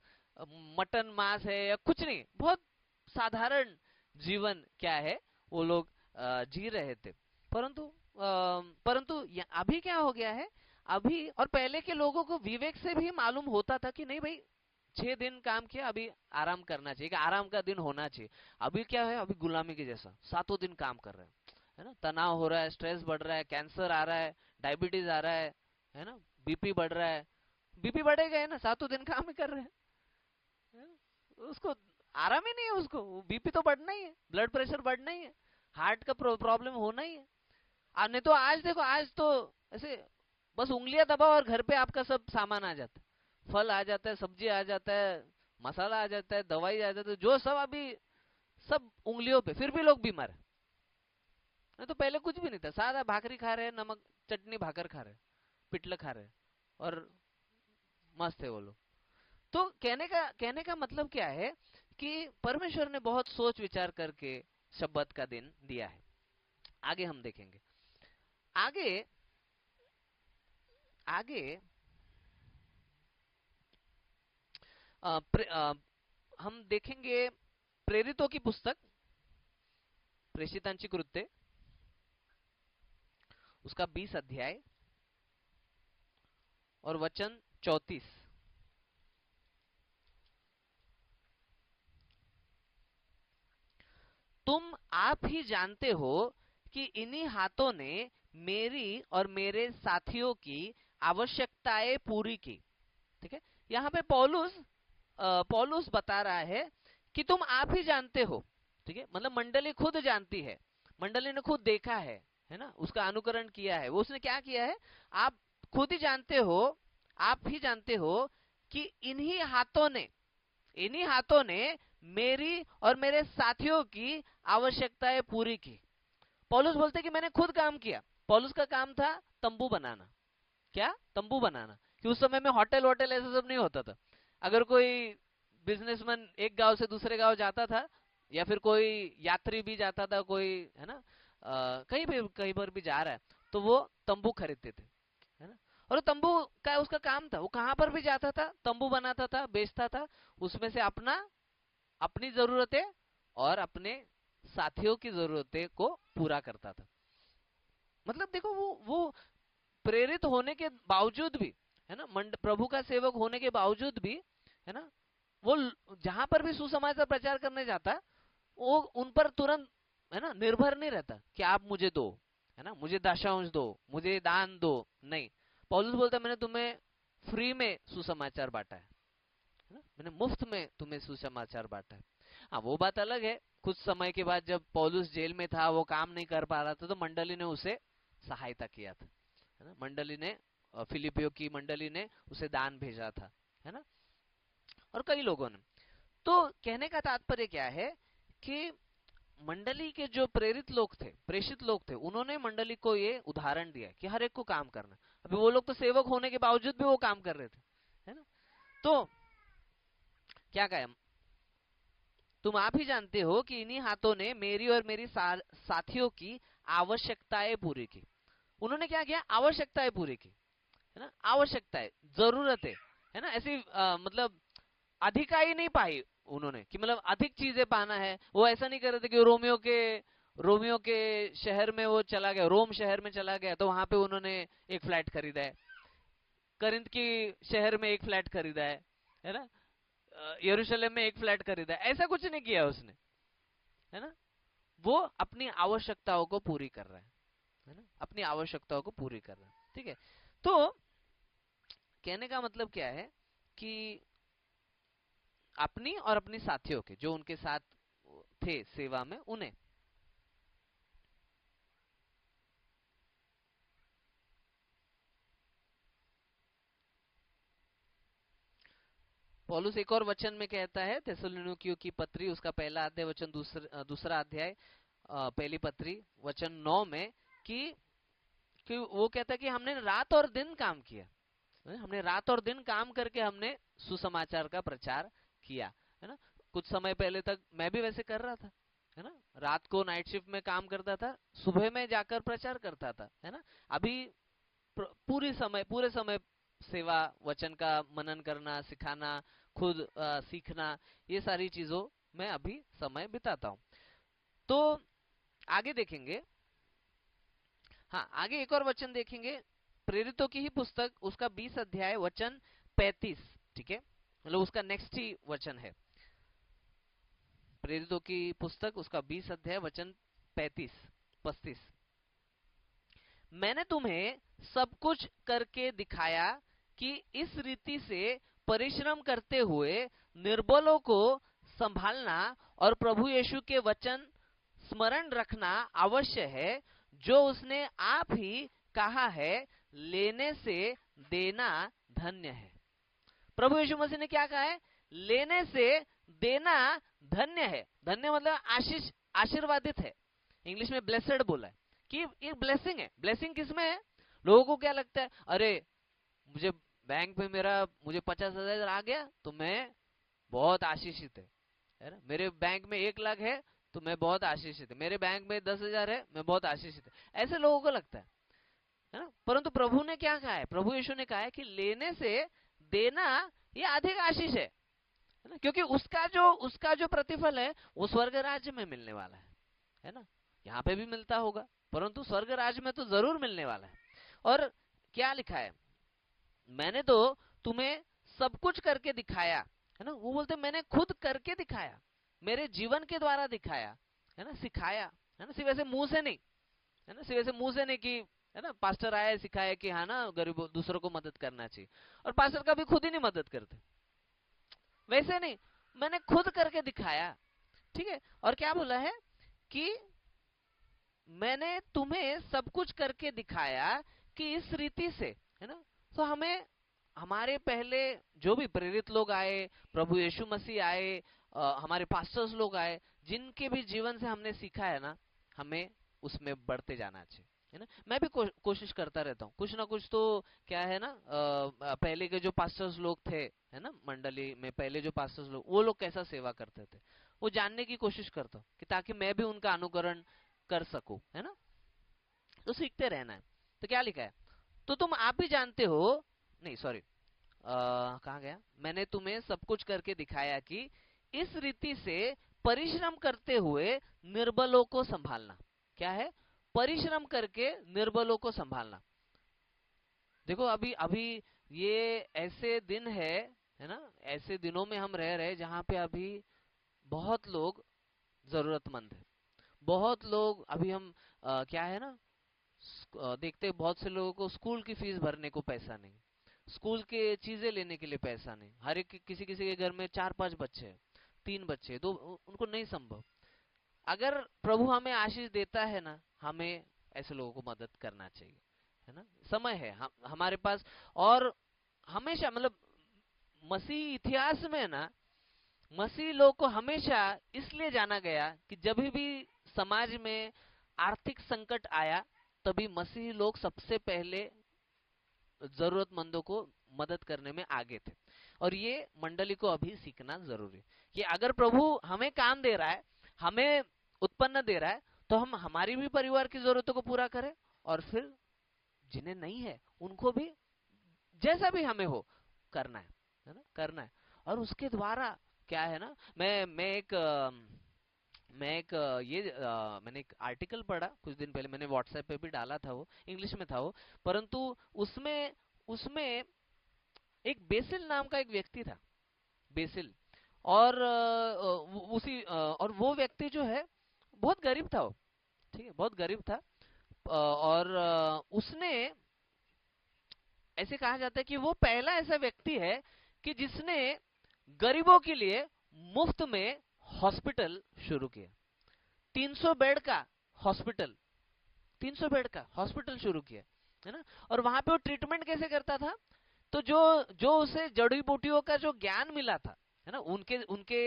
मटन मांस है या कुछ नहीं, बहुत साधारण जीवन क्या है वो लोग जी रहे थे। परंतु अभी क्या हो गया है, अभी और पहले के लोगों को विवेक से भी मालूम होता था कि नहीं भाई, 6 दिन काम किया, अभी आराम करना चाहिए, कि आराम का दिन होना चाहिए। अभी क्या है, अभी गुलामी के जैसा सातों दिन काम कर रहे हैं, है ना। तनाव हो रहा है, स्ट्रेस बढ़ रहा है, कैंसर आ रहा है, डायबिटीज आ रहा है ना, बीपी बढ़ रहा है। बीपी बढ़ेगा, है ना, सातों दिन काम ही कर रहे हैं, है ना? उसको आराम ही नहीं है, उसको बीपी तो बढ़ना ही है, ब्लड प्रेशर बढ़ना ही है, हार्ट का प्रॉब्लम होना ही है। नहीं तो आज देखो, आज तो ऐसे बस उंगलियां दबाओ और घर पे आपका सब सामान आ जाता है, फल आ जाता है, सब्जी आ जाता है, मसाला आ जाता है, दवाई आ जाता है, जो सब अभी सब उंगलियों पे, फिर भी लोग बीमार है। नहीं तो पहले कुछ भी नहीं था, सादा भाकरी खा रहे हैं, नमक चटनी भाकर खा रहे हैं, पिटल खा रहे हैं, और मस्त है वो लोग। तो कहने का मतलब क्या है, कि परमेश्वर ने बहुत सोच विचार करके शब्बत का दिन दिया है। आगे हम देखेंगे, आगे आगे हम देखेंगे प्रेरितों की पुस्तक, प्रेषितांची कृत्य, उसका 20 अध्याय और वचन 34। तुम आप ही जानते हो कि इन्हीं हाथों ने मेरी और मेरे साथियों की आवश्यकताएं पूरी की। ठीक है, यहाँ पे पौलुस बता रहा है कि तुम आप ही जानते हो। ठीक है, मतलब मंडली खुद जानती है, मंडली ने खुद देखा है ना, उसका अनुकरण किया है। वो उसने क्या किया है, आप खुद ही जानते हो, आप ही जानते हो कि इन्हीं हाथों ने मेरी और मेरे साथियों की आवश्यकताएं पूरी की। पौलुस बोलते कि मैंने खुद काम किया। पौलुस का काम था तंबू बनाना। क्या, तंबू बनाना। कि उस समय में होटल वोटल ऐसा सब नहीं होता था। अगर कोई बिजनेसमैन एक गांव से दूसरे गांव जाता था, या फिर कोई यात्री भी जाता था, कोई, है ना, कहीं पर भी जा रहा है, तो वो तंबू खरीदते थे, है ना। और तंबू का उसका काम था, वो कहां पर भी जाता था, तंबू बनाता था, बेचता था, उसमें से अपनी जरूरतें और अपने साथियों की जरूरतें को पूरा करता था। मतलब देखो, वो प्रेरित होने के बावजूद भी, है ना, प्रभु का सेवक होने के बावजूद भी, है ना, वो जहां पर भी सुसमाचार प्रचार करने जाता, वो उन पर तुरंत, है ना, निर्भर नहीं रहता कि आप मुझे दो, है ना, मुझे दशांश दो, मुझे दान दो। नहीं, पौलुस बोलता मैंने तुम्हें फ्री में सुसमाचार बांटा है ना, मैंने मुफ्त में तुम्हें सुसमाचार बांटा है। हाँ, वो बात अलग है, कुछ समय के बाद जब पौलुस जेल में था, वो काम नहीं कर पा रहा था, तो मंडली ने उसे सहायता किया था, है ना। मंडली ने, फिलिपियो की मंडली ने उसे दान भेजा था, है ना, और कई लोगों ने। तो कहने का तात्पर्य क्या है, कि मंडली के जो प्रेरित लोग थे, प्रेषित लोग थे, उन्होंने मंडली को ये उदाहरण दिया कि हर एक को काम करना। अभी वो लोग तो सेवक होने के बावजूद भी वो काम कर रहे थे, है ना। तो क्या कहा, तुम आप ही जानते हो कि इन्हीं हाथों ने मेरी और मेरी साथियों की आवश्यकताएं पूरी की। उन्होंने क्या किया, आवश्यकताएं पूरी की, है ना। आवश्यकताएं, जरूरतें, है ना, ऐसी मतलब अधिकाई नहीं पाई उन्होंने, कि मतलब अधिक चीजें पाना है। वो ऐसा नहीं कर रहे थे कि रोमियो के शहर में वो चला गया, रोम शहर में चला गया, तो वहां पे उन्होंने एक फ्लैट खरीदा है। करिंथ की शहर में एक फ्लैट खरीदा है ना, यरूशलेम में एक फ्लैट खरीदा है। ऐसा कुछ नहीं किया उसने, है ना। वो अपनी आवश्यकताओं को पूरी कर रहा है। है ना, अपनी आवश्यकताओं को पूरी करना। ठीक है, तो कहने का मतलब क्या है कि अपनी और अपनी साथियों के, जो उनके साथ थे सेवा में, उन्हें पौलुस एक और वचन में कहता है, थिस्सलुनीकियों की पत्री उसका पहला अध्याय वचन दूसरा अध्याय पहली पत्री वचन 9 में कि वो कहता है कि हमने रात और दिन काम किया, हमने रात और दिन काम करके हमने सुसमाचार का प्रचार किया, है ना। कुछ समय पहले तक मैं भी वैसे कर रहा था, है ना, रात को नाइट शिफ्ट में काम करता था, सुबह में जाकर प्रचार करता था, है ना। अभी पूरे समय सेवा, वचन का मनन करना, सिखाना, खुद सीखना, ये सारी चीजों में अभी समय बिताता हूं। तो आगे देखेंगे, हाँ आगे एक और वचन देखेंगे, प्रेरितों की ही पुस्तक उसका 20 अध्याय वचन 35। ठीक है, मतलब उसका नेक्स्ट ही वचन है, प्रेरितों की पुस्तक उसका 20 अध्याय वचन 35 35। मैंने तुम्हें सब कुछ करके दिखाया कि इस रीति से परिश्रम करते हुए निर्बलों को संभालना और प्रभु यीशु के वचन स्मरण रखना अवश्य है, जो उसने आप ही कहा है, लेने से देना धन्य है। प्रभु यीशु मसीह ने क्या कहा है? लेने से देना धन्य है। धन्य मतलब आशीष, आशीर्वादित है। इंग्लिश में ब्लेसेड बोला है कि ये ब्लेसिंग है। ब्लेसिंग किसमें है? लोगों को क्या लगता है, अरे मुझे बैंक में मुझे 50,000 आ गया तो मैं बहुत आशीषित है ना। मेरे बैंक में 1 लाख है तो मैं बहुत आशीषित है, मेरे बैंक में 10,000 है, मैं बहुत आशीषित है, ऐसे लोगों को लगता है ना। परंतु प्रभु ने क्या कहा है? प्रभु यीशु ने कहा है कि लेने से देना ये अधिक आशीष है ना, क्योंकि उसका जो प्रतिफल है वो स्वर्ग राज्य में मिलने वाला है ना। यहाँ पे भी मिलता होगा, परंतु स्वर्ग राज्य में तो जरूर मिलने वाला है। और क्या लिखा है? मैंने तो तुम्हें सब कुछ करके दिखाया, है ना। वो बोलते मैंने खुद करके दिखाया, मेरे जीवन के द्वारा दिखाया, है ना, सिखाया, है ना। सिर्फ ऐसे मुंह से नहीं, है ना, सिर्फ ऐसे मुंह से नहीं कि है ना पास्टर आया सिखाया कि हाँ ना गरीबों दूसरों को मदद करना चाहिए, और पास्टर कभी खुद ही नहीं मदद करते, वैसे नहीं, मैंने खुद करके दिखाया। ठीक है, और क्या बोला है कि मैंने तुम्हें सब कुछ करके दिखाया कि इस रीति से, है ना। तो हमें, हमारे पहले जो भी प्रेरित लोग आए, प्रभु यीशु मसीह आए, हमारे पास्टर्स लोग आए, जिनके भी जीवन से हमने सीखा है ना, हमें उसमें बढ़ते जाना चाहिए, है ना। मैं भी कोशिश करता रहता हूँ कुछ ना कुछ। तो क्या है ना, पहले के जो पास्टर्स लोग थे, है ना, मंडली में पहले जो पास्टर्स लोग, वो लोग कैसा सेवा करते थे, वो जानने की कोशिश करता हूँ कि ताकि मैं भी उनका अनुकरण कर सकूं, है ना। तो सीखते रहना है। तो क्या लिखा है? तो तुम आप भी जानते हो, नहीं सॉरी, कहाँ गया, मैंने तुम्हें सब कुछ करके दिखाया कि इस रीति से परिश्रम करते हुए निर्बलों को संभालना। क्या है? परिश्रम करके निर्बलों को संभालना। देखो अभी अभी ये ऐसे दिन है ना, ऐसे दिनों में हम रह रहे जहां पे अभी बहुत लोग जरूरतमंद है। बहुत लोग अभी हम क्या है ना, देखते हैं बहुत से लोगों को स्कूल की फीस भरने को पैसा नहीं, स्कूल के चीजें लेने के लिए पैसा नहीं। हर एक किसी किसी के घर में 4-5 बच्चे हैं, 3 बच्चे हैं, तो उनको नहीं संभव। अगर प्रभु हमें आशीष देता है ना, हमें ऐसे लोगों को मदद करना चाहिए, है ना। समय है हमारे पास। और हमेशा मतलब मसीह इतिहास में है ना, मसीह लोग को हमेशा इसलिए जाना गया कि जब भी समाज में आर्थिक संकट आया, तभी मसीही लोग सबसे पहले जरूरतमंदों को मदद करने में आगे थे। और ये मंडली को अभी सीखना जरूरी है कि अगर प्रभु हमें काम दे रहा है, हमें उत्पन्न दे रहा है, तो हम हमारी भी परिवार की जरूरतों को पूरा करें, और फिर जिन्हें नहीं है उनको भी जैसा भी हमें हो करना है ना, करना है। और उसके द्वारा क्या है ना, मैंने एक आर्टिकल पढ़ा कुछ दिन पहले, मैंने व्हाट्सएप पे भी डाला था, वो इंग्लिश में था वो, परंतु उसमें उसमें एक बेसिल नाम का एक व्यक्ति था, बेसिल। और और वो व्यक्ति जो है बहुत गरीब था वो, ठीक है, बहुत गरीब था। और उसने, ऐसे कहा जाता है कि वो पहला ऐसा व्यक्ति है कि जिसने गरीबों के लिए मुफ्त में हॉस्पिटल शुरू किया। 300 बेड का हॉस्पिटल, 300 बेड का हॉस्पिटल शुरू किया, है ना। और वहां पे वो ट्रीटमेंट कैसे करता था? तो जो जो उसे जड़ी बूटियों का जो ज्ञान मिला था, है ना, उनके उनके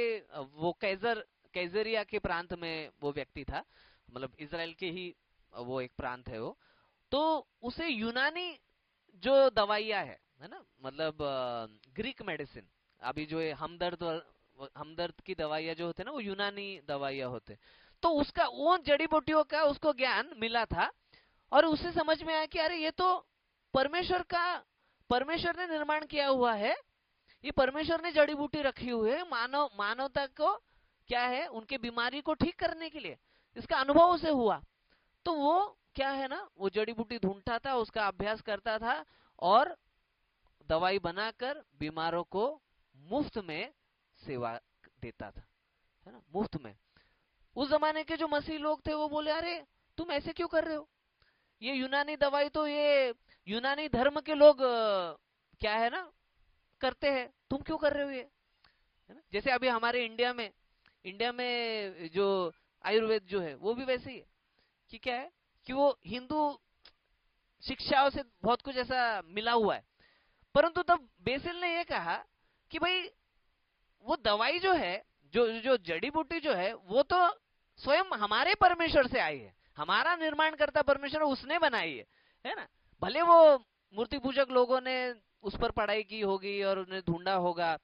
वो कैसरिया के प्रांत में वो व्यक्ति था, मतलब इजराइल के ही वो एक प्रांत है वो। तो उसे यूनानी जो दवाइयां है ना, मतलब ग्रीक मेडिसिन, अभी जो है हमदर्द की दवाइयां जो होते हैं ना, वो यूनानी दवाइयां होते। तो उसका वो जड़ी बूटियों का उसको ज्ञान मिला था, और उसे समझ में आया कि अरे ये तो परमेश्वर का, परमेश्वर ने निर्माण किया हुआ है, ये परमेश्वर ने जड़ी बूटी रखी हुई है मानवता को, क्या है, उनके बीमारी को ठीक करने के लिए। इसका अनुभव उसे हुआ। तो वो क्या है ना, वो जड़ी बूटी ढूंढता था, उसका अभ्यास करता था, और दवाई बनाकर बीमारों को मुफ्त में सेवा देता था, है ना, मुफ्त में। उस जमाने के जो मसीह लोग थे वो बोले, अरे तुम ऐसे क्यों कर रहे हो? ये यूनानी दवाई तो ये यूनानी धर्म के लोग क्या है ना करते हैं, तुम क्यों कर रहे हो ये? है ना, जैसे अभी हमारे इंडिया में जो आयुर्वेद जो है वो भी वैसे ही है, कि क्या है कि वो हिंदू शिक्षाओं से बहुत कुछ ऐसा मिला हुआ है। परंतु तब बेसिल ने ये कहा कि भाई वो दवाई जो है, जो जो जड़ी बूटी जो है, वो तो स्वयं हमारे परमेश्वर से आई है, हमारा निर्माण करता परमेश्वर उसने बनाई है ना। भले वो मूर्ति पूजक लोगों ने उस पर पढ़ाई की होगी और उन्हें ढूंढा होगा,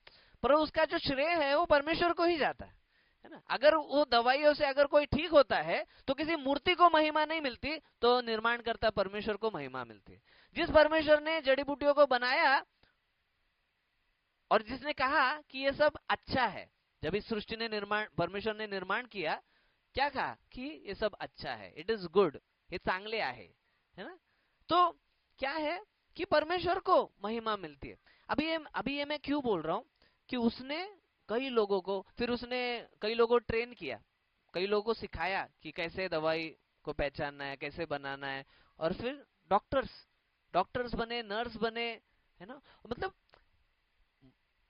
पर उसका जो श्रेय है वो परमेश्वर को ही जाता है ना। अगर वो दवाइयों से अगर कोई ठीक होता है तो किसी मूर्ति को महिमा नहीं मिलती, तो निर्माण करता परमेश्वर को महिमा मिलती है। जिस परमेश्वर ने जड़ी बूटियों को बनाया और जिसने कहा कि ये सब अच्छा है, जब इस सृष्टि ने निर्माण, परमेश्वर ने निर्माण किया, क्या कहा कि ये सब अच्छा है, इट इज गुड, ये चांगले है ना। तो क्या है कि परमेश्वर को महिमा मिलती है। अभी ये मैं क्यों बोल रहा हूं कि उसने कई लोगों को, फिर उसने कई लोगों को ट्रेन किया, कई लोगों को सिखाया कि कैसे दवाई को पहचानना है, कैसे बनाना है, और फिर डॉक्टर्स डॉक्टर्स बने, नर्स बने, है ना। मतलब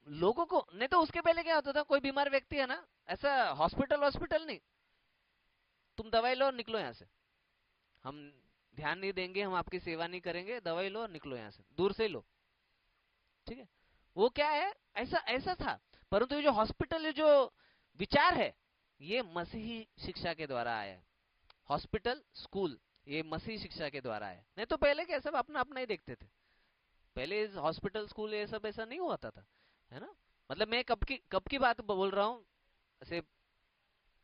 लोगों को, नहीं तो उसके पहले क्या होता था, कोई बीमार व्यक्ति है ना, ऐसा हॉस्पिटल हॉस्पिटल नहीं, तुम दवाई लो और निकलो यहाँ से, हम ध्यान नहीं देंगे, हम आपकी सेवा नहीं करेंगे, दवाई लो और निकलो यहाँ से, दूर से ही लो, ठीक है। वो क्या है, ऐसा ऐसा था। परंतु ये जो हॉस्पिटल, ये जो विचार है, ये मसीही शिक्षा के द्वारा आया है। हॉस्पिटल स्कूल, ये मसीही शिक्षा के द्वारा आया, नहीं तो पहले क्या, सब अपना अपना ही देखते थे। पहले हॉस्पिटल स्कूल ये सब ऐसा नहीं हुआ था, है ना। मतलब मैं कब की बात बोल रहा हूँ, ऐसे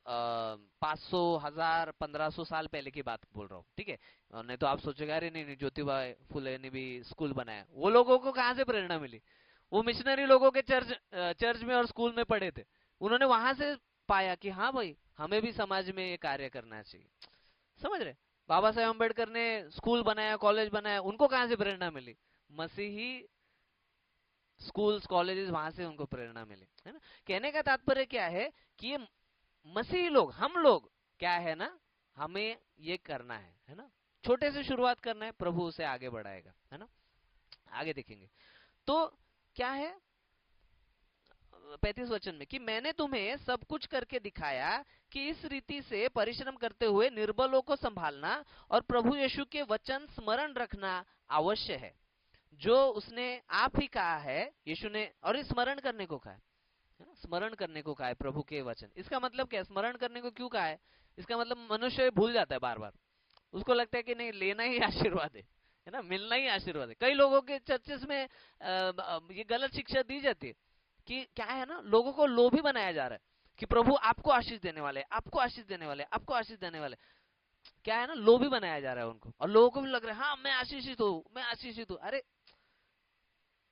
500, 1000, 1500 साल पहले की बात बोल रहा हूँ, ठीक है। नहीं तो आप सोचेगा अरे नहीं नहीं, ज्योतिबा फुले ने भी स्कूल बनाया, वो लोगों को कहाँ से प्रेरणा मिली? वो मिशनरी लोगों के चर्च में और स्कूल में पढ़े थे, उन्होंने वहां से पाया कि हाँ भाई, हमें भी समाज में ये कार्य करना चाहिए। समझ रहे? बाबा साहेब अम्बेडकर ने स्कूल बनाया, कॉलेज बनाया, उनको कहाँ से प्रेरणा मिली? मसीही स्कूल्स, कॉलेजेस, वहां से उनको प्रेरणा मिली, है ना। कहने का तात्पर्य क्या है कि ये मसीही लोग, हम लोग क्या है ना, हमें ये करना है ना। छोटे से शुरुआत करना है, प्रभु उसे आगे बढ़ाएगा, है ना। आगे देखेंगे तो क्या है 35 वचन में, कि मैंने तुम्हें सब कुछ करके दिखाया कि इस रीति से परिश्रम करते हुए निर्बलों को संभालना और प्रभु यीशु के वचन स्मरण रखना अवश्य है, जो उसने आप ही कहा है। यीशु ने और इस स्मरण करने को कहा है ना, स्मरण करने को कहा है प्रभु के वचन। इसका मतलब क्या है, स्मरण करने को क्यों कहा है? इसका मतलब मनुष्य भूल जाता है बार बार, उसको लगता है कि नहीं, लेना ही आशीर्वाद है ना, मिलना ही आशीर्वाद है। कई लोगों के चर्चेस में ये गलत शिक्षा दी जाती है कि क्या है ना, लोगों को लोभी बनाया जा रहा है कि प्रभु आपको आशीष देने वाले, आपको आशीष देने वाले, आपको आशीष देने वाले। क्या है ना, लोभी बनाया जा रहा है उनको, और लोगों को भी लग रहा है हाँ मैं आशीषित हूँ, मैं आशीषित हूँ। अरे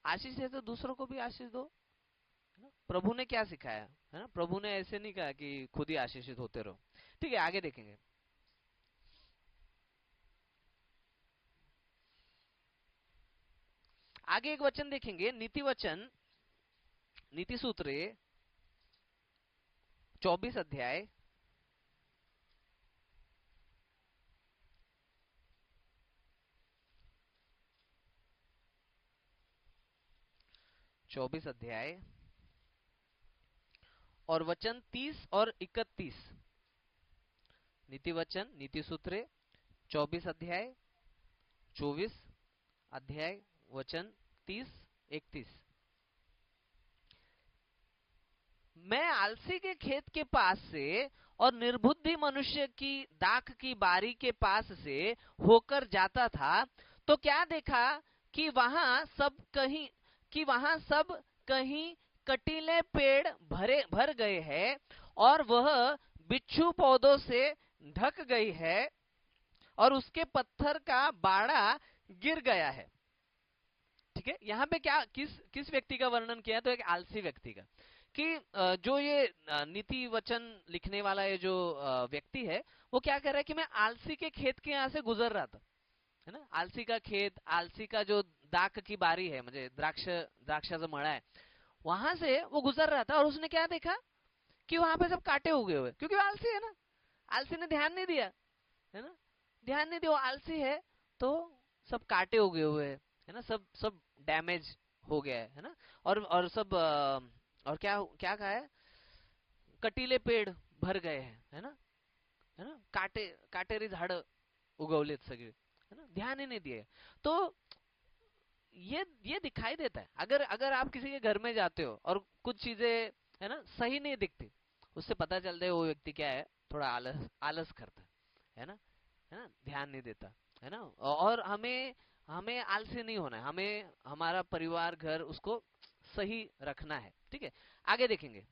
आशीष है तो दूसरों को भी आशीष दो, है ना। प्रभु ने क्या सिखाया, है ना, प्रभु ने ऐसे नहीं कहा कि खुद ही आशीषित होते रहो। ठीक है, आगे देखेंगे। आगे एक वचन देखेंगे, नीति वचन, नीति सूत्र 24 अध्याय 24 अध्याय और वचन 30 और 31। नीति वचन, नीति सूत्रे 24 अध्याय, 24 अध्याय, वचन 30, 31। मैं आलसी के खेत के पास से और निर्बुद्धि मनुष्य की दाख की बारी के पास से होकर जाता था, तो क्या देखा कि वहां सब कहीं कटीले पेड़ भर गए हैं और वह बिच्छू पौधों से ढक गई है और उसके पत्थर का बाड़ा गिर गया है। ठीक है, यहाँ पे क्या किस व्यक्ति का वर्णन किया है? तो एक आलसी व्यक्ति का, कि जो ये नीति वचन लिखने वाला ये जो व्यक्ति है, वो क्या कर रहा है कि मैं आलसी के खेत के यहाँ से गुजर रहा था, है ना। आलसी का खेत, आलसी का जो दाख की बारी है, मुझे द्राक्षाचा मळा है, वहां से वो गुजर रहा था और उसने क्या देखा कि वहां पे सब कांटे उगे हुए, क्योंकि वो आलसी है ना। आलसी ने ध्यान नहीं दिया, है ना, ध्यान नहीं दिया, वो आलसी है, तो सब कांटे उगे हुए है ना, सब सब डैमेज हो गया है ना। और सब और क्या क्या कहा है, कटीले पेड़ भर गए हैं, है ना, काटेरी झाड उगवलेत सगळे, है ना, ध्यान ही नहीं दिए। तो ये दिखाई देता है, अगर अगर आप किसी के घर में जाते हो और कुछ चीजें, है ना, सही नहीं दिखती, उससे पता चलता है वो व्यक्ति क्या है, थोड़ा आलस आलस करता है ना, ध्यान नहीं देता, है ना। और हमें हमें आलसी नहीं होना है, हमें हमारा परिवार, घर, उसको सही रखना है। ठीक है, आगे देखेंगे।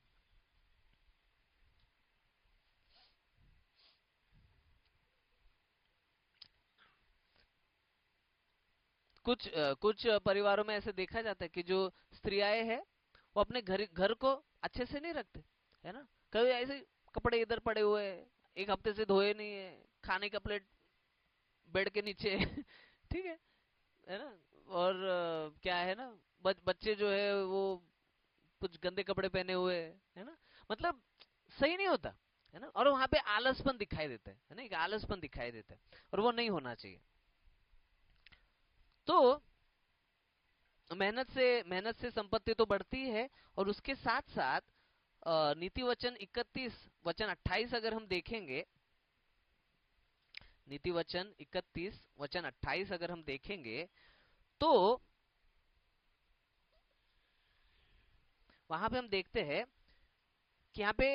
कुछ परिवारों में ऐसे देखा जाता है कि जो स्त्रियां हैं वो अपने घर को अच्छे से नहीं रखते, है ना। कभी ऐसे कपड़े इधर पड़े हुए हैं, एक हफ्ते से धोए नहीं है, खाने का प्लेट बेड के नीचे ठीक है ना। और क्या है ना, बच्चे जो है वो कुछ गंदे कपड़े पहने हुए है ना, मतलब सही नहीं होता, है ना। और वहां पे आलसपन दिखाई देता है ना, एक आलसपन दिखाई देता है, और वो नहीं होना चाहिए। तो मेहनत से संपत्ति तो बढ़ती है, और उसके साथ साथ नीति वचन 31 वचन 28 अगर हम देखेंगे, नीति वचन 31 वचन 28 अगर हम देखेंगे, तो वहां पे हम देखते हैं कि यहाँ पे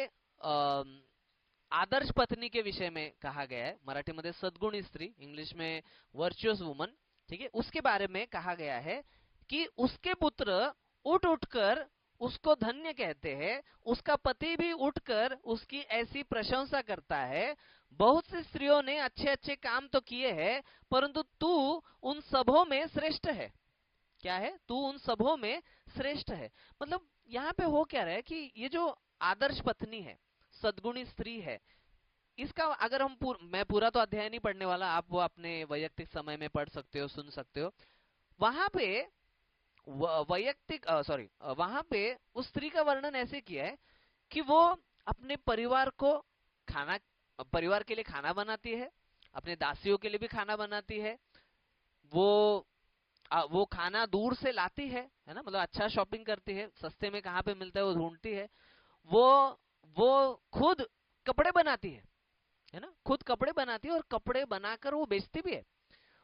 आदर्श पत्नी के विषय में कहा गया है, मराठी में सद्गुणी स्त्री, इंग्लिश में वर्चुअस वुमन। ठीक है, उसके बारे में कहा गया है कि उसके पुत्र उठ उठकर उसको धन्य कहते हैं, उसका पति भी उठकर उसकी ऐसी प्रशंसा करता है। बहुत सी स्त्रियों ने अच्छे अच्छे काम तो किए हैं, परंतु तू उन सबों में श्रेष्ठ है। क्या है? तू उन सबों में श्रेष्ठ है। मतलब यहाँ पे हो क्या रहा है कि ये जो आदर्श पत्नी है, सद्गुणी स्त्री है, इसका अगर हम मैं पूरा तो अध्याय नहीं पढ़ने वाला, आप वो अपने वैयक्तिक समय में पढ़ सकते हो, सुन सकते हो। वहां पे वैयक्तिक सॉरी वहां पे उस स्त्री का वर्णन ऐसे किया है कि वो अपने खाना परिवार के लिए खाना बनाती है, अपने दासियों के लिए भी खाना बनाती है, वो वो खाना दूर से लाती है ना, मतलब अच्छा शॉपिंग करती है, सस्ते में कहाँ पे मिलता है वो ढूंढती है, वो वो खुद कपड़े बनाती है ना, खुद कपड़े बनाती है और कपड़े बनाकर वो बेचती भी है।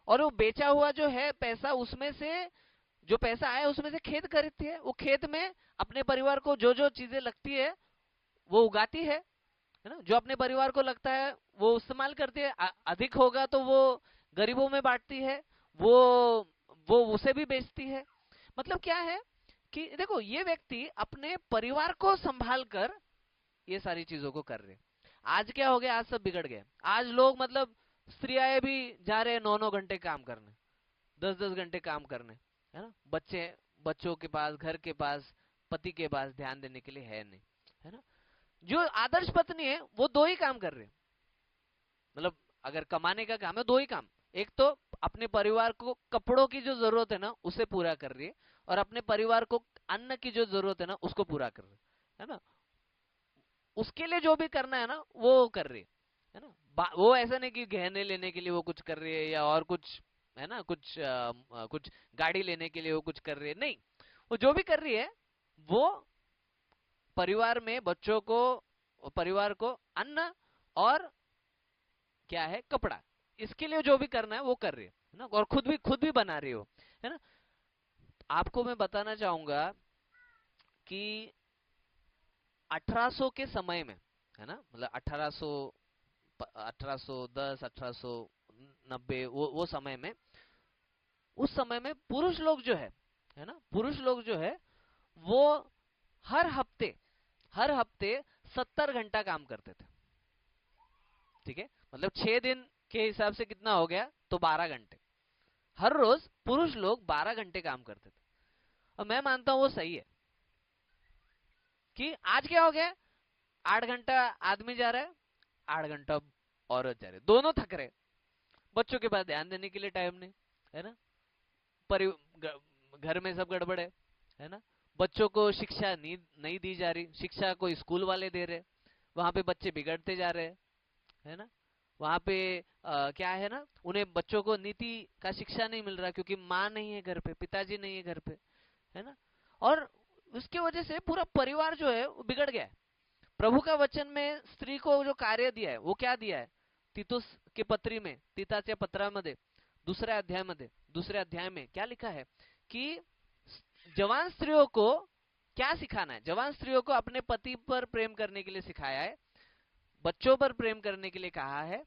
और वो बेचा हुआ जो है पैसा, उसमें से जो पैसा आया उसमें से खेत खरीदती है, वो खेत में अपने परिवार को जो जो चीजें लगती है वो उगाती है ना, जो अपने परिवार को लगता है वो इस्तेमाल करती है, अधिक होगा तो वो गरीबों में बांटती है, वो वो उसे भी बेचती है। मतलब क्या है कि देखो, ये व्यक्ति अपने परिवार को संभाल कर ये सारी चीजों को कर रहे हैं। आज क्या हो गया, आज सब बिगड़ गया। आज लोग मतलब स्त्रियां भी जा रहे हैं 9-9 घंटे काम करने, 10-10 घंटे काम करने, है ना। बच्चों के पास, घर के पास, पति के पास ध्यान देने के लिए है नहीं, है ना। जो आदर्श पत्नी है वो दो ही काम कर रहे हैं, मतलब अगर कमाने का काम है, दो ही काम। एक तो अपने परिवार को कपड़ों की जो जरूरत है ना उसे पूरा कर रही है, और अपने परिवार को अन्न की जो जरूरत है ना उसको पूरा कर रही है ना। उसके लिए जो भी करना है ना वो कर रही है ना। वो ऐसा नहीं कि गहने लेने के लिए वो कुछ कर रही है, या और कुछ, है ना, कुछ गाड़ी लेने के लिए वो कुछ कर रही है, नहीं। वो जो भी कर रही है वो परिवार में बच्चों को, परिवार को अन्न और क्या है, कपड़ा, इसके लिए जो भी करना है वो कर रही है ना, और खुद भी बना रही हो, है ना। आपको मैं बताना चाहूंगा कि 1800 के समय में, है ना, मतलब 1800, 1810, 1890, वो समय में, उस समय में पुरुष लोग जो है ना, पुरुष लोग जो है वो हर हफ्ते, हर हफ्ते 70 घंटा काम करते थे। ठीक है, मतलब 6 दिन के हिसाब से कितना हो गया, तो 12 घंटे। हर रोज पुरुष लोग 12 घंटे काम करते थे। और मैं मानता हूं वो सही है, कि आज क्या हो गया, 8 घंटा आदमी जा रहा है, 8 घंटा औरत जा रही है, दोनों थक रहे। बच्चों के पास ध्यान देने के लिए टाइम नहीं, है ना, घर में सब गड़बड़ है ना। बच्चों को शिक्षा नहीं दी जा रही, शिक्षा को स्कूल वाले दे रहे, वहां पे बच्चे बिगड़ते जा रहे, है ना। वहां पे क्या है ना, उन्हें बच्चों को नीति का शिक्षा नहीं मिल रहा, क्योंकि माँ नहीं है घर पे, पिताजी नहीं है घर पे, है ना। और उसके वजह से पूरा परिवार जो है वो बिगड़ गया है। प्रभु का वचन में स्त्री को जो कार्य दिया है वो क्या दिया है, तीतुस के पत्री में, तीताच्या पत्रामध्ये दुसऱ्या अध्याय में क्या लिखा है कि जवान स्त्रियों को क्या सिखाना है, जवान स्त्रियों को अपने पति पर प्रेम करने के लिए सिखाया है, बच्चों पर प्रेम करने के लिए कहा है,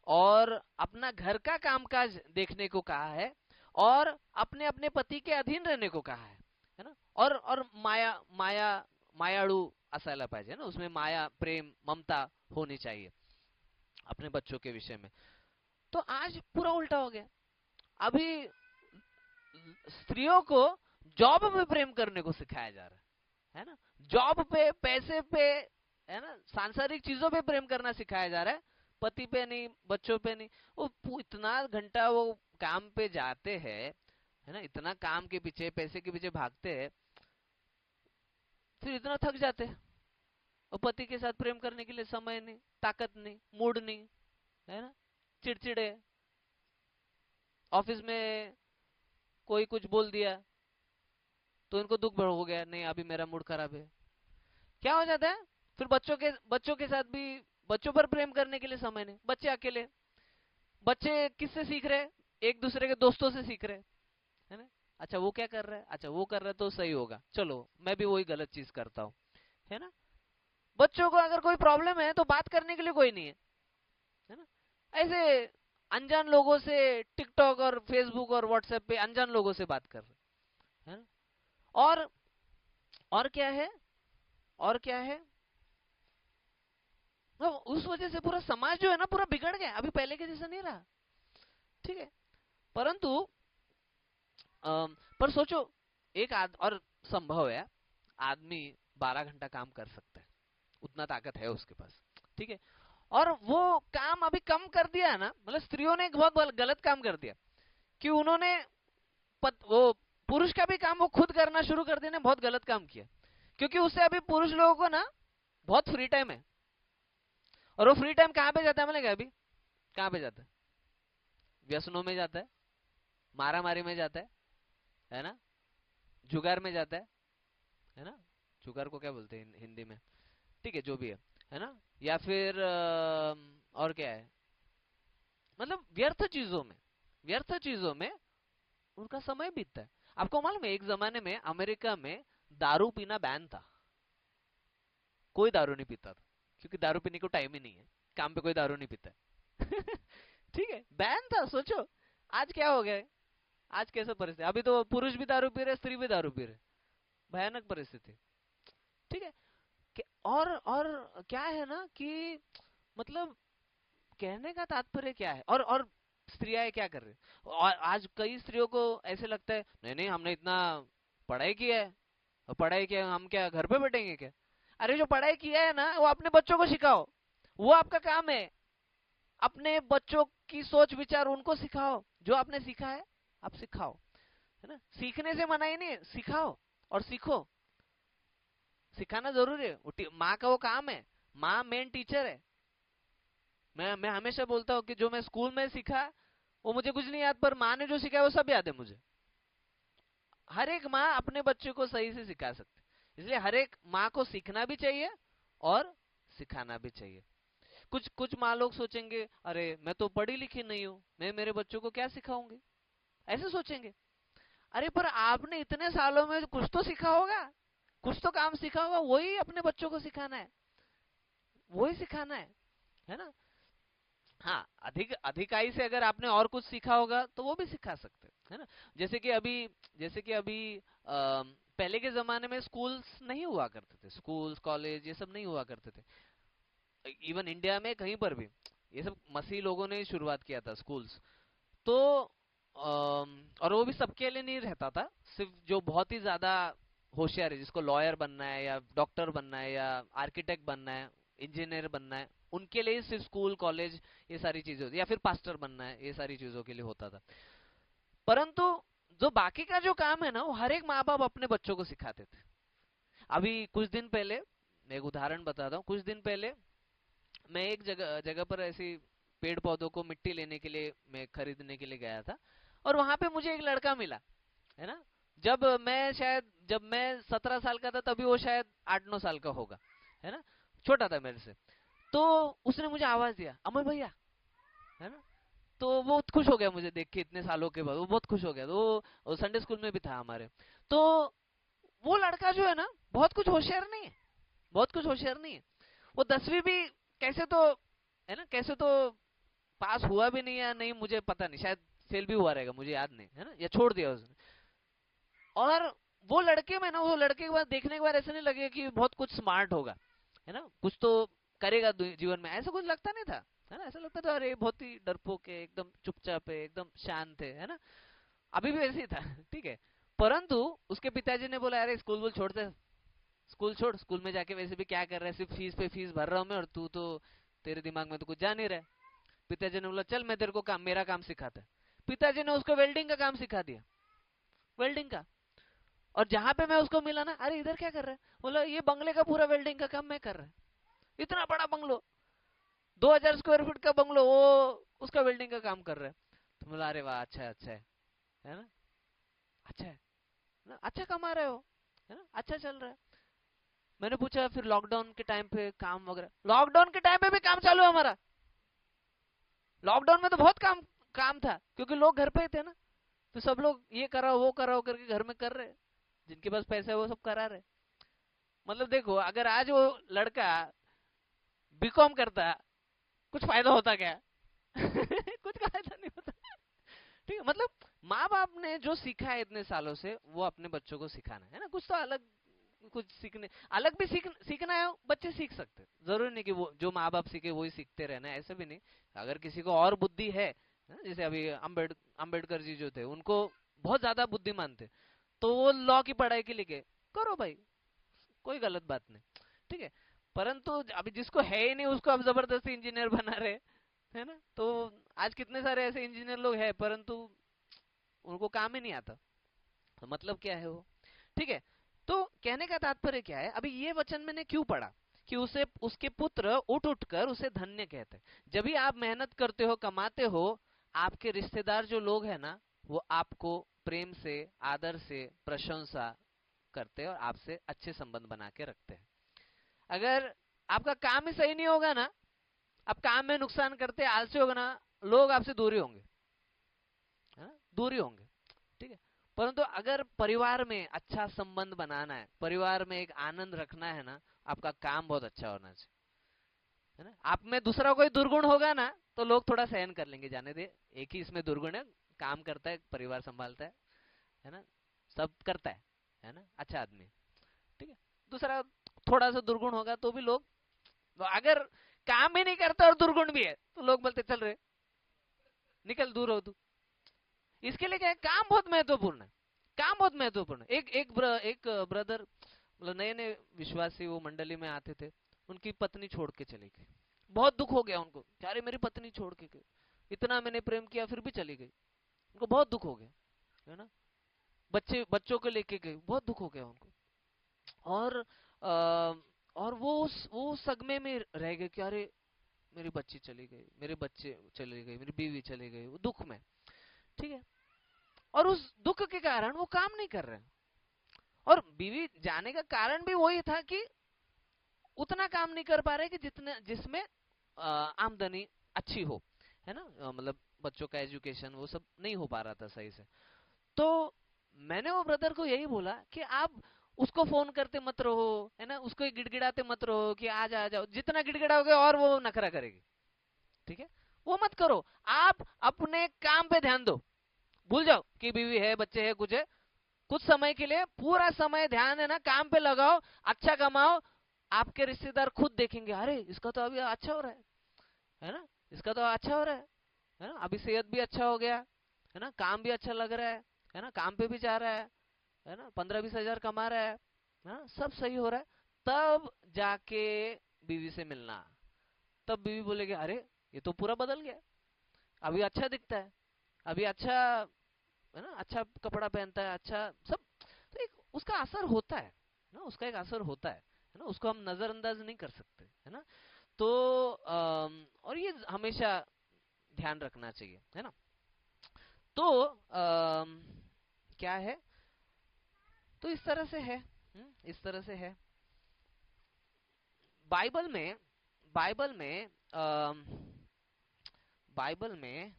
और अपना घर का कामकाज देखने को कहा है, और अपने अपने पति के अधीन रहने को कहा है ना। और माया माया मायाळू असायला पाहिजे ना, उसमें माया, प्रेम, ममता होनी चाहिए अपने बच्चों के विषय में। तो आज पूरा उल्टा हो गया। अभी स्त्रियों को जॉब में प्रेम करने को सिखाया जा रहा है ना, जॉब पे, पैसे पे, है ना, सांसारिक चीजों पे प्रेम करना सिखाया जा रहा है, पति पे नहीं, बच्चों पे नहीं। वो इतना घंटा वो काम पे जाते हैं, है ना, इतना काम के पीछे, पैसे के पीछे भागते हैं, फिर इतना थक जाते हैं, और पति के साथ प्रेम करने के लिए समय नहीं, ताकत नहीं, मूड नहीं, है ना, चिड़चिड़े, ऑफिस में कोई कुछ बोल दिया तो इनको दुख भर हो गया, नहीं अभी मेरा मूड खराब है। क्या हो जाता है, फिर बच्चों के साथ भी, बच्चों पर प्रेम करने के लिए समय नहीं, बच्चे अकेले। बच्चे किससे सीख रहे हैं, एक दूसरे के दोस्तों से सीख रहे हैं, है ना। अच्छा वो क्या कर रहा है, अच्छा वो कर रहा है तो सही होगा, चलो मैं भी वही गलत चीज करता हूँ, है ना। बच्चों को अगर कोई प्रॉब्लम है तो बात करने के लिए कोई नहीं है ना। ऐसे अनजान लोगों से टिकटॉक और फेसबुक और व्हाट्सएप पे अनजान लोगों से बात कर रहे हैं, है ना। और और क्या है, और क्या है, तो उस वजह से पूरा समाज जो है ना पूरा बिगड़ गया, अभी पहले के जैसा नहीं रहा। ठीक है, परंतु पर सोचो, और संभव है, आदमी 12 घंटा काम कर सकता है, उतना ताकत है उसके पास। ठीक है, और वो काम अभी कम कर दिया है ना, मतलब स्त्रियों ने एक बहुत गलत काम कर दिया, कि उन्होंने वो पुरुष का भी काम वो खुद करना शुरू कर दिया, ने बहुत गलत काम किया। क्योंकि उससे अभी पुरुष लोगों को ना बहुत फ्री टाइम है, और वो फ्री टाइम कहाँ पे जाता है, मैंने कहा अभी कहाँ पे जाता है, व्यसनों में जाता है, मारा मारी में जाता है ना, जुगार में जाता है ना, जुगार को क्या बोलते हैं हिंदी में, ठीक है जो भी है ना, या फिर और क्या है, मतलब व्यर्थ चीजों में उनका समय बीतता है। आपको मालूम है एक जमाने में अमेरिका में दारू पीना बैन था, कोई दारू नहीं पीता था, क्योंकि दारू पीने को टाइम ही नहीं है, काम पे कोई दारू नहीं पीता है। ठीक है, बैन था, सोचो आज क्या हो गया है, आज कैसा परिस्थिति, अभी तो पुरुष भी दारू पी रहे, स्त्री भी दारू पी रहे, भयानक परिस्थिति। ठीक है, और क्या है ना कि मतलब कहने का तात्पर्य क्या है, और स्त्रियां क्या कर रही हैं, और आज कई स्त्रियों को ऐसे लगता है नहीं नहीं हमने इतना पढ़ाई किया है, और पढ़ाई किया हम क्या घर पे बैठेंगे क्या। अरे जो पढ़ाई किया है ना वो अपने बच्चों को सिखाओ, वो आपका काम है, अपने बच्चों की सोच विचार उनको सिखाओ, जो आपने सीखा है आप सिखाओ, है ना। सीखने से मना ही नहीं, सिखाओ और सीखो, सिखाना जरूरी है, माँ का वो काम है, माँ मेन टीचर है। मैं हमेशा बोलता हूँ कि जो मैं स्कूल में सीखा वो मुझे कुछ नहीं याद, पर माँ ने जो सिखाया वो सब याद है मुझे। हर एक माँ अपने बच्चे को सही से सिखा सकती, इसलिए हर एक माँ को सीखना भी चाहिए और सिखाना भी चाहिए। कुछ कुछ माँ लोग सोचेंगे, अरे मैं तो पढ़ी लिखी नहीं हूँ, मैं मेरे बच्चों को क्या सिखाऊंगी, ऐसे सोचेंगे। अरे पर आपने इतने सालों में कुछ तो सीखा होगा, कुछ तो काम सीखा होगा, वही अपने बच्चों को सिखाना है, वही सिखाना है ना। हाँ, अधिकाई से अगर आपने और कुछ सीखा होगा तो वो भी सिखा सकते हैं, है ना। जैसे कि अभी पहले के जमाने में स्कूल्स नहीं हुआ करते थे, स्कूल्स कॉलेज ये सब नहीं हुआ करते थे। इवन इंडिया में कहीं पर भी ये सब मसीह लोगों ने ही शुरुआत किया था स्कूल्स। तो और वो भी सबके लिए नहीं रहता था, सिर्फ जो बहुत ही ज्यादा होशियार है, जिसको लॉयर बनना है या डॉक्टर बनना है या आर्किटेक्ट बनना है, इंजीनियर बनना है, उनके लिए सिर्फ स्कूल कॉलेज ये सारी चीजें होती, या फिर पास्टर बनना है, ये सारी चीजों के लिए होता था। परंतु जो बाकी का जो काम है ना, वो हर एक माँ बाप अपने बच्चों को सिखाते थे। अभी कुछ दिन पहले मैं एक उदाहरण बताता हूँ। कुछ दिन पहले मैं एक जगह जगह पर ऐसी पेड़ पौधों को मिट्टी लेने के लिए मैं खरीदने के लिए गया था, और वहां पे मुझे एक लड़का मिला, है ना। जब मैं 17 साल का था, तभी वो शायद 8-9 साल का होगा, है ना, छोटा था मेरे से। तो उसने मुझे आवाज दिया, अमर भैया, है ना। तो वो बहुत खुश हो गया मुझे देख के, इतने सालों के बाद वो बहुत खुश हो गया। तो वो संडे स्कूल में भी था हमारे। तो वो लड़का जो है ना, बहुत कुछ होशियार नहीं है, बहुत कुछ होशियार नहीं है। वो 10वीं भी कैसे तो, है ना, कैसे तो पास हुआ भी नहीं, या नहीं मुझे पता नहीं, शायद फेल भी हुआ रहेगा, मुझे याद नहीं, है ना, या छोड़ दिया उसने। और वो लड़के में ना, वो लड़के के बाद देखने के बाद ऐसा नहीं लगे कि बहुत कुछ स्मार्ट होगा, है ना, कुछ तो करेगा जीवन में, ऐसा कुछ लगता नहीं था, है ना। ऐसा लगता था अरे बहुत ही डरपोक है, एकदम चुपचाप है, एकदम शांत है ना। अभी भी वैसे ही था ठीक है। परंतु उसके पिताजी ने बोला, अरे स्कूल वूल छोड़ दे, स्कूल छोड़, स्कूल में जाके वैसे भी क्या कर रहा है, सिर्फ फीस पे फीस भर रहा हूँ मैं, और तू तो, तेरे दिमाग में तो कुछ जा नहीं रहा है। पिताजी ने बोला, चल मैं तेरे को मेरा काम सिखाता है। पिताजी ने उसको वेल्डिंग का काम सिखा दिया, वेल्डिंग का। और जहां पे मैं उसको मिला ना, अरे इधर क्या कर रहा है, बोला ये बंगले का पूरा वेल्डिंग का काम मैं कर रहा है। इतना बड़ा बंगलो, 2000 स्क्वायर फीट का बंगलो, वो उसका वेल्डिंग का काम कर रहा है। तो बोला, अरे वाह, अच्छा है, अच्छा है ना, अच्छा है ना, अच्छा कमा रहे हो, है ना, अच्छा चल रहा है। मैंने पूछा फिर लॉकडाउन के टाइम पे काम वगैरह, लॉकडाउन के टाइम पे भी काम चालू है हमारा। लॉकडाउन में तो बहुत काम काम था, क्योंकि लोग घर पे ही थे ना। तो सब लोग ये कराओ वो कराओ करके घर में कर रहे, जिनके पास पैसा है वो सब करा रहे। मतलब देखो, अगर आज वो लड़का बीकॉम करता, कुछ फायदा होता क्या कुछ फायदा नहीं होता। ठीक है, मतलब माँ बाप ने जो सीखा है इतने सालों से, वो अपने बच्चों को सिखाना है ना। कुछ तो अलग, कुछ सीखने, अलग भी सीखना है, बच्चे सीख सकते हैं। जरूरी नहीं कि वो जो माँ बाप सीखे वही सीखते रहना है, ऐसा भी नहीं। अगर किसी को और बुद्धि है, जैसे अभी अम्बेडकर जी जो थे, उनको बहुत ज्यादा बुद्धिमान थे, तो वो लॉ की पढ़ाई के लिए गए, करो भाई, कोई गलत बात नहीं, ठीक है। परंतु अभी जिसको है ही नहीं, उसको अब जबरदस्ती इंजीनियर बना रहे, है ना। तो आज कितने सारे ऐसे इंजीनियर लोग हैं, परंतु उनको काम ही नहीं आता, तो मतलब क्या है वो, ठीक है। तो कहने का तात्पर्य क्या है, अभी ये वचन मैंने क्यों पढ़ा, कि उसे उसके पुत्र उठ उठकर उसे धन्य कहते। जब भी आप मेहनत करते हो, कमाते हो, आपके रिश्तेदार जो लोग हैं ना, वो आपको प्रेम से, आदर से, प्रशंसा करते हैं और आपसे अच्छे संबंध बना के रखते हैं। अगर आपका काम ही सही नहीं होगा ना, आप काम में नुकसान करते आलसी होगा ना, लोग आपसे दूरी होंगे, है ना, दूरी होंगे, ठीक है। परंतु अगर परिवार में अच्छा संबंध बनाना है, परिवार में एक आनंद रखना है ना, आपका काम बहुत अच्छा होना चाहिए, है ना। आप में दूसरा कोई दुर्गुण होगा ना, तो लोग थोड़ा सहन कर लेंगे, जाने दे, एक ही इसमें दुर्गुण है, काम करता है, परिवार संभालता है ना, सब करता है ना, अच्छा आदमी, ठीक है। दूसरा थोड़ा सा दुर्गुण होगा तो भी लोग, अगर काम ही नहीं करता और दुर्गुण भी है, तो लोग बोलते चल रहे, निकल, दूर हो तू। इसके लिए क्या है, काम बहुत महत्वपूर्ण है, काम बहुत महत्वपूर्ण है। एक ब्रदर, मतलब नए नए विश्वासी वो मंडली में आते थे, उनकी पत्नी छोड़ के चली गई। बहुत दुख हो गया उनको, अरे मेरी पत्नी छोड़ के गई, इतना मैंने प्रेम किया फिर भी चली गई। उनको बहुत दुख हो गया, है ना। बच्चों को लेके गई, बहुत दुख हो गया उनको। और और वो सदमे में रह गए कि अरे मेरी बच्ची चली गई, मेरे बच्चे चले गए, मेरी बीवी चली गई, वो दुख में, ठीक है। और उस दुख के कारण वो काम नहीं कर रहे हैं, और बीवी जाने का कारण भी वही था कि उतना काम नहीं कर पा रहे कि जितने जिसमें आमदनी अच्छी हो, है ना, मतलब बच्चों का एजुकेशन वो सब नहीं हो पा रहा था सही से। तो मैंने वो ब्रदर को यही बोला कि आप उसको फोन करते मत रहो, है ना, उसको गिड़गिड़ाते मत रहो कि आ जाओ, जितना गिड़गिड़ाओगे और वो नखरा करेगी, ठीक है, वो मत करो। आप अपने काम पे ध्यान दो, भूल जाओ कि बीवी है, बच्चे है, कुछ है। कुछ समय के लिए पूरा समय ध्यान है ना काम पे लगाओ, अच्छा कमाओ। आपके रिश्तेदार खुद देखेंगे, अरे इसका तो अभी अच्छा हो रहा है ना, इसका तो अच्छा हो रहा है ना, अभी सेहत भी अच्छा हो गया, है ना, काम भी अच्छा लग रहा है ना, काम पे भी जा रहा है ना, 15-20 हजार कमा रहा है ना, सब सही हो रहा है। तब जाके बीवी से मिलना, तब बीवी बोलेगी, अरे ये तो पूरा बदल गया, अभी अच्छा दिखता है, अभी अच्छा, है ना, अच्छा कपड़ा पहनता है, अच्छा सब। तो एक उसका असर होता है ना, उसका एक असर होता है ना, उसको हम नजरअंदाज नहीं कर सकते, है ना। तो और ये हमेशा ध्यान रखना चाहिए, है ना। तो क्या है, तो इस तरह से है, इस तरह से है। बाइबल में बाइबल में बाइबल में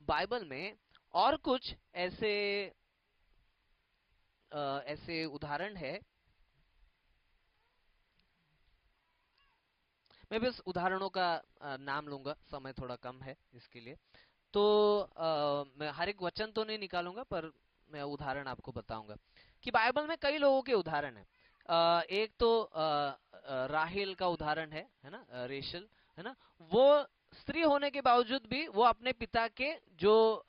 बाइबल में और कुछ ऐसे ऐसे उदाहरण है। मैं बस उदाहरणों का नाम लूंगा, समय थोड़ा कम है इसके लिए। तो मैं हर एक वचन तो नहीं निकालूंगा, पर मैं उदाहरण आपको बताऊंगा कि बाइबल में कई लोगों के उदाहरण है। एक तो राहेल का उदाहरण है ना, रेशल, है ना। वो स्त्री होने के बावजूद भी वो अपने पिता के जो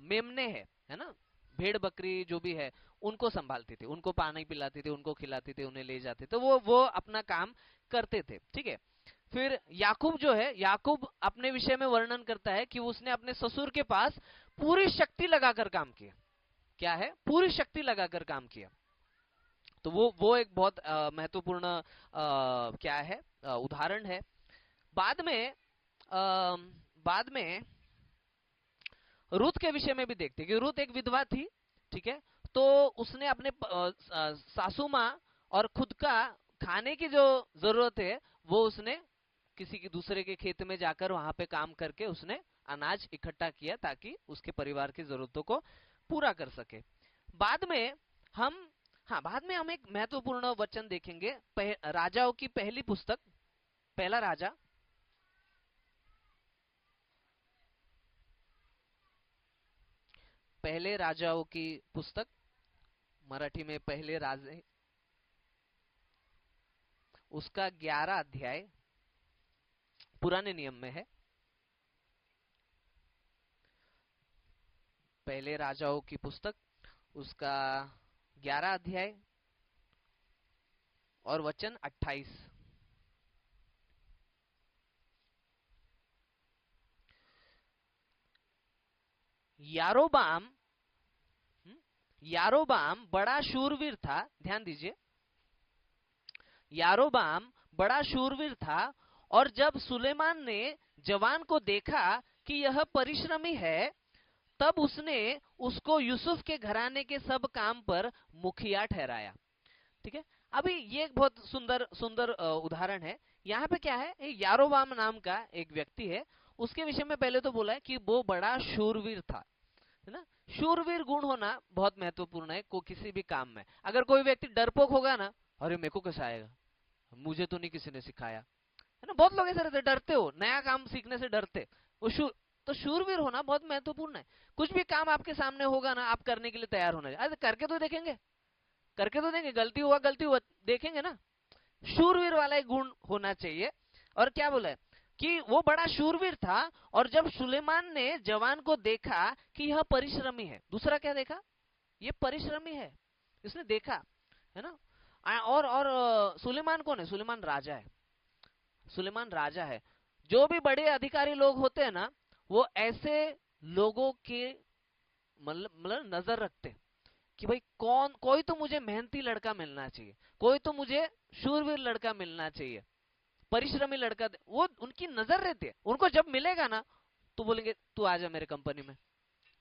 मेमने है ना, भेड़ बकरी जो भी है, उनको संभालती थी, उनको पानी पिलाती थी, उनको खिलाती थी, उन्हें ले जाते, तो वो अपना काम करते थे, ठीक है। फिर याकूब जो है, याकूब अपने विषय में वर्णन करता है कि उसने अपने ससुर के पास पूरी शक्ति लगाकर काम किया। क्या है, पूरी शक्ति लगाकर काम किया। तो वो एक बहुत महत्वपूर्ण क्या है, उदाहरण है। बाद में बाद में रूत के विषय में भी देखते हैं कि रूत एक विधवा थी, ठीक है। तो उसने अपने सासू माँ और खुद का खाने की जो जरूरत है, वो उसने किसी की दूसरे के खेत में जाकर वहां पे काम करके उसने अनाज इकट्ठा किया ताकि उसके परिवार की जरूरतों को पूरा कर सके। बाद में हम हाँ, बाद में हम एक महत्वपूर्ण वचन देखेंगे, राजाओं की पहली पुस्तक, पहला राजा, पहले राजाओं की पुस्तक, मराठी में पहले राजे, उसका 11 अध्याय पुराने नियम में है। पहले राजाओं की पुस्तक, उसका 11 अध्याय और वचन 28। यारोबाम यारोबाम बड़ा शूरवीर था, ध्यान दीजिए, यारोबाम बड़ा शूरवीर था। और जब सुलेमान ने जवान को देखा कि यह परिश्रमी है, तब उसने उसको यूसुफ के घराने के सब काम पर मुखिया ठहराया, ठीक है। अभी ये एक बहुत सुंदर सुंदर उदाहरण है। यहाँ पे क्या है, यारोबाम नाम का एक व्यक्ति है, उसके विषय में पहले तो बोला है कि वो बड़ा शूरवीर था, है ना। शूरवीर गुण होना बहुत महत्वपूर्ण है, को किसी भी काम में। अगर कोई व्यक्ति डरपोक होगा ना, अरे मेरे को कैसे आएगा, मुझे तो नहीं किसी ने सिखाया, है ना, बहुत लोग ऐसे रहते, डरते हो, नया काम सीखने से डरते। वो शूर तो शूरवीर होना बहुत महत्वपूर्ण है। कुछ भी काम आपके सामने होगा ना, आप करने के लिए तैयार होना चाहिए। अरे करके तो देखेंगे, करके तो देंगे, गलती हुआ देखेंगे ना। शूरवीर वाला एक गुण होना चाहिए। और क्या बोला है कि वो बड़ा शूरवीर था। और जब सुलेमान ने जवान को देखा कि यह परिश्रमी है, दूसरा क्या देखा, ये परिश्रमी है, इसने देखा, है ना। और सुलेमान कौन है, सुलेमान राजा है, सुलेमान राजा है। जो भी बड़े अधिकारी लोग होते हैं ना, वो ऐसे लोगों के मतलब नजर रखते कि भाई कौन, कोई तो मुझे मेहनती लड़का मिलना चाहिए, कोई तो मुझे शूरवीर लड़का मिलना चाहिए, परिश्रमी लड़का, वो उनकी नजर रहती है। उनको जब मिलेगा ना, तो बोलेंगे तू आ जा मेरे कंपनी में,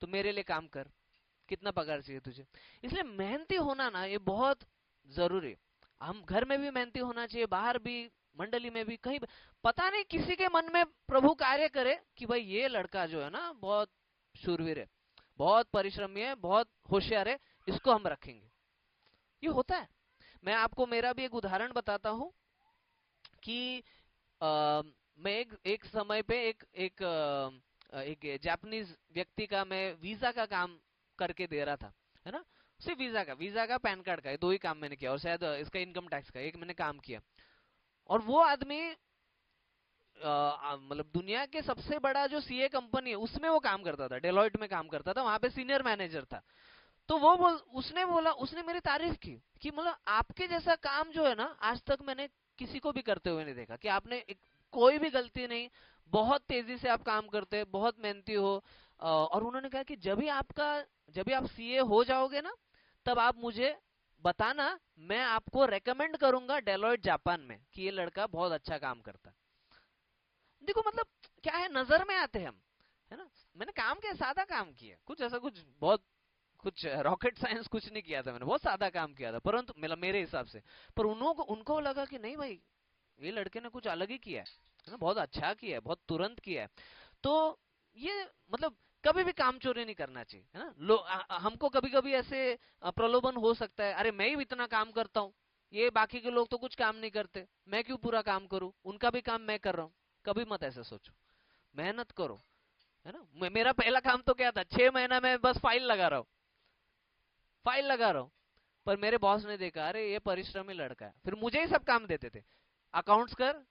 तो मेरे लिए काम कर, कितना पगार चाहिए तुझे। इसलिए मेहनती होना ना ये बहुत जरूरी है। हम घर में भी मेहनती होना चाहिए, बाहर भी, मंडली में भी, कहीं भी। पता नहीं किसी के मन में प्रभु कार्य करे कि भाई ये लड़का जो है ना बहुत शूरवीर है, बहुत परिश्रमी है, बहुत होशियार है, इसको हम रखेंगे। ये होता है। मैं आपको मेरा भी एक उदाहरण बताता हूँ कि मैं एक समय पे एक जापानीज व्यक्ति का मैं वीजा का काम करके दे रहा था, है ना। सिर्फ वीजा का पैन कार्ड का, ये दो ही काम मैंने किया, और शायद इसका इनकम टैक्स का एक मैंने काम किया। और वो आदमी मतलब दुनिया के सबसे बड़ा जो सीए कंपनी है उसमें वो काम करता था, डेलॉइट में काम करता था, वहां पे सीनियर मैनेजर था। तो उसने बोला, उसने मेरी तारीफ की कि मतलब आपके जैसा काम जो है ना आज तक मैंने किसी को भी करते हुए नहीं देखा, कि आपने कोई भी गलती नहीं, बहुत तेजी से आप काम करते हैं, बहुत मेहनती हो। और उन्होंने कहा कि जब भी आप सीए हो जाओगे ना, तब आप मुझे बताना, मैं आपको रेकमेंड करूंगा डेलॉइट जापान में, कि ये लड़का बहुत अच्छा काम करता है। देखो मतलब क्या है, नजर में आते हैं हम, है ना। मैंने काम किया, सादा काम किया, कुछ ऐसा कुछ रॉकेट साइंस कुछ नहीं किया था मैंने, बहुत सादा काम किया था, परंतु मतलब मेरे हिसाब से। पर उनको लगा कि नहीं भाई, ये लड़के ने कुछ अलग ही किया है ना, बहुत अच्छा किया है, बहुत तुरंत किया है। तो ये मतलब कभी भी काम चोरी नहीं करना चाहिए, है ना। हमको कभी कभी ऐसे प्रलोभन हो सकता है, अरे मैं ही इतना काम करता हूँ, ये बाकी के लोग तो कुछ काम नहीं करते, मैं क्यों पूरा काम करूं, उनका भी काम मैं कर रहा हूँ। कभी मत ऐसे सोचो, मेहनत करो, है ना। मेरा पहला काम तो क्या था, 6 महीना में बस फाइल लगा रहा हूँ। पर मेरे बॉस ने देखा, अरे ये परिश्रमी लड़का है, फिर मुझे ही सब काम देते थे, अकाउंट्स कर,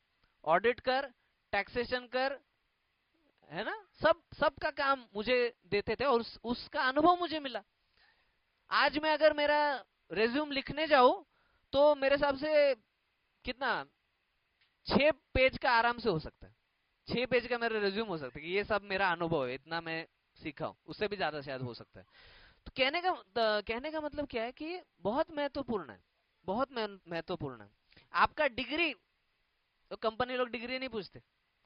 ऑडिट कर, टैक्सेशन कर, है ना, सबका काम मुझे देते थे, और उसका अनुभव मुझे मिला। आज मैं अगर मेरा रेज्यूम लिखने जाऊं तो मेरे हिसाब से कितना, 6 पेज का आराम से हो सकता है, 6 पेज का मेरा रेज्यूम हो सकता है, कि ये सब मेरा अनुभव है, इतना मैं सीखा हूं, उससे भी ज्यादा शायद हो सकता है। तो कहने का मतलब क्या है कि बहुत महत्वपूर्ण है, बहुत महत्वपूर्ण है आपका डिग्री। तो कंपनी लोग डिग्री नहीं पूछते,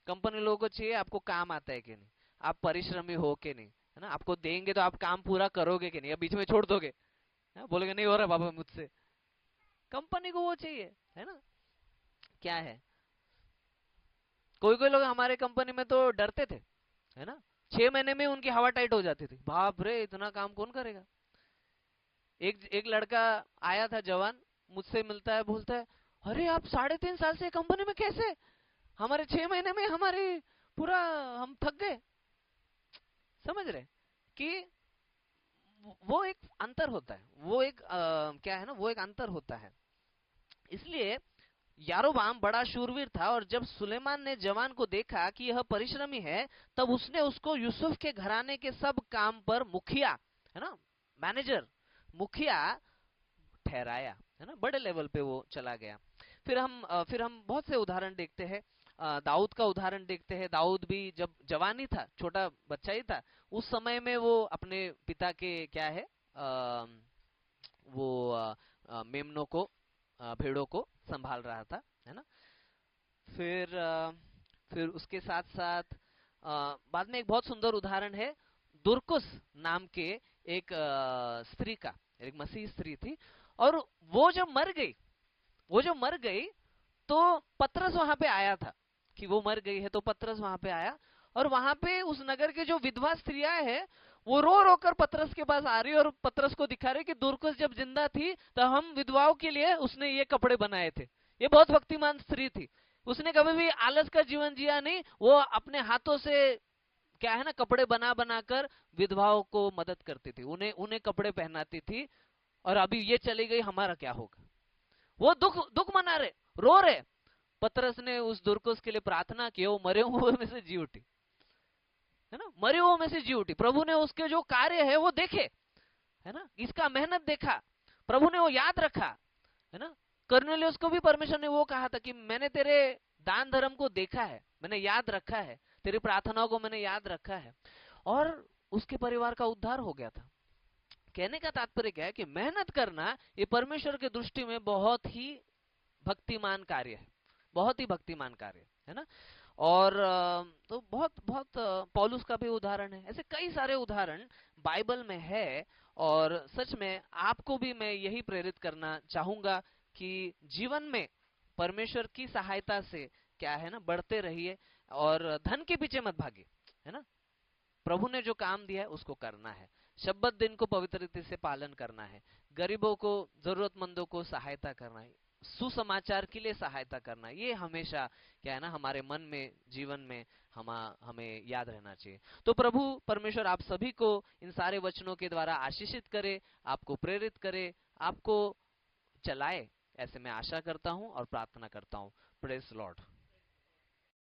कंपनी लोगों को चाहिए आपको काम आता है कि नहीं, आप परिश्रमी हो कि नहीं, है ना। आपको देंगे तो आप काम पूरा करोगे कि नहीं, या बीच में छोड़ दोगे, है? बोलेगे नहीं हो रहा बाबा मुझसे। कंपनी को वो चाहिए, है ना। क्या है, कोई कोई लोग हमारे कंपनी में तो डरते थे, है ना। 6 महीने में उनकी हवा टाइट हो जाती थी, बाप रे इतना काम कौन करेगा। एक एक लड़का आया था जवान, मुझसे मिलता है, बोलता है, अरे आप 3.5 साल से कंपनी में कैसे, हमारे 6 महीने में हमारे पूरा हम थक गए। समझ रहे कि वो एक अंतर होता है, वो एक क्या है ना, वो एक अंतर होता है। इसलिए यारोबाम बड़ा शूरवीर था, और जब सुलेमान ने जवान को देखा कि यह परिश्रमी है, तब उसने उसको यूसुफ के घराने के सब काम पर मुखिया, है ना, मैनेजर, मुखिया ठहराया, है ना, बड़े लेवल पे वो चला गया। फिर हम बहुत से उदाहरण देखते हैं। दाऊद का उदाहरण देखते हैं। दाऊद भी जब जवान ही था, छोटा बच्चा ही था, उस समय में वो अपने पिता के क्या है, वो मेमनों को, भेड़ों को संभाल रहा था, है ना। फिर फिर उसके साथ साथ बाद में एक बहुत सुंदर उदाहरण है, दुर्कुस नाम के एक स्त्री का, एक मसीह स्त्री थी, और वो जब मर गई, वो जब मर गई तो पतरस वहां पे आया था, कि वो मर गई है, तो पतरस वहां पे आया, और वहां पे उस नगर के जो विधवा स्त्रियां हैं, वो रो रो कर पतरस के पास आ रही है, और पतरस को दिखा रही कि दुर्कस जब जिंदा थी तो हम विधवाओं के लिए उसने ये कपड़े बनाए थे। ये बहुत भक्तिमान स्त्री थी, उसने कभी भी आलस का जीवन जिया नहीं, वो अपने हाथों से क्या है ना, कपड़े बना बना कर विधवाओं को मदद करती थी, उन्हें उन्हें कपड़े पहनाती थी। और अभी ये चली गई, हमारा क्या होगा। वो दुख दुख मना रहे, रो रहे। पतरस ने उस दुर्कोस के लिए प्रार्थना की, वो मरे हुए में से जी उठी, है ना, मरे हुए में से जी उठी। प्रभु ने उसके जो कार्य है वो देखे, है ना, इसका मेहनत देखा, प्रभु ने वो याद रखा, है ना। कर्नेलियुस को भी परमेश्वर ने वो कहा था कि मैंने तेरे दान धर्म को देखा है, मैंने याद रखा है, तेरी प्रार्थनाओं को मैंने याद रखा है, और उसके परिवार का उद्धार हो गया था। कहने का तात्पर्य क्या है कि मेहनत करना ये परमेश्वर की दृष्टि में बहुत ही भक्तिमान कार्य है, बहुत ही भक्तिमान कार्य है ना। और तो बहुत बहुत पौलुस का भी उदाहरण है, ऐसे कई सारे उदाहरण बाइबल में है। और सच में आपको भी मैं यही प्रेरित करना चाहूंगा कि जीवन में परमेश्वर की सहायता से क्या है ना, बढ़ते रहिए और धन के पीछे मत भागिए, है ना। प्रभु ने जो काम दिया है उसको करना है, शब्बत दिन को पवित्र रीति से पालन करना है, गरीबों को, जरूरतमंदों को सहायता करना है, सुसमाचार के लिए सहायता करना है। ये हमेशा क्या है ना, हमारे मन में, जीवन में हमें याद रहना चाहिए। तो प्रभु परमेश्वर आप सभी को इन सारे वचनों के द्वारा आशीषित करे, आपको प्रेरित करे, आपको चलाए, ऐसे मैं आशा करता हूं और प्रार्थना करता हूं। Praise Lord.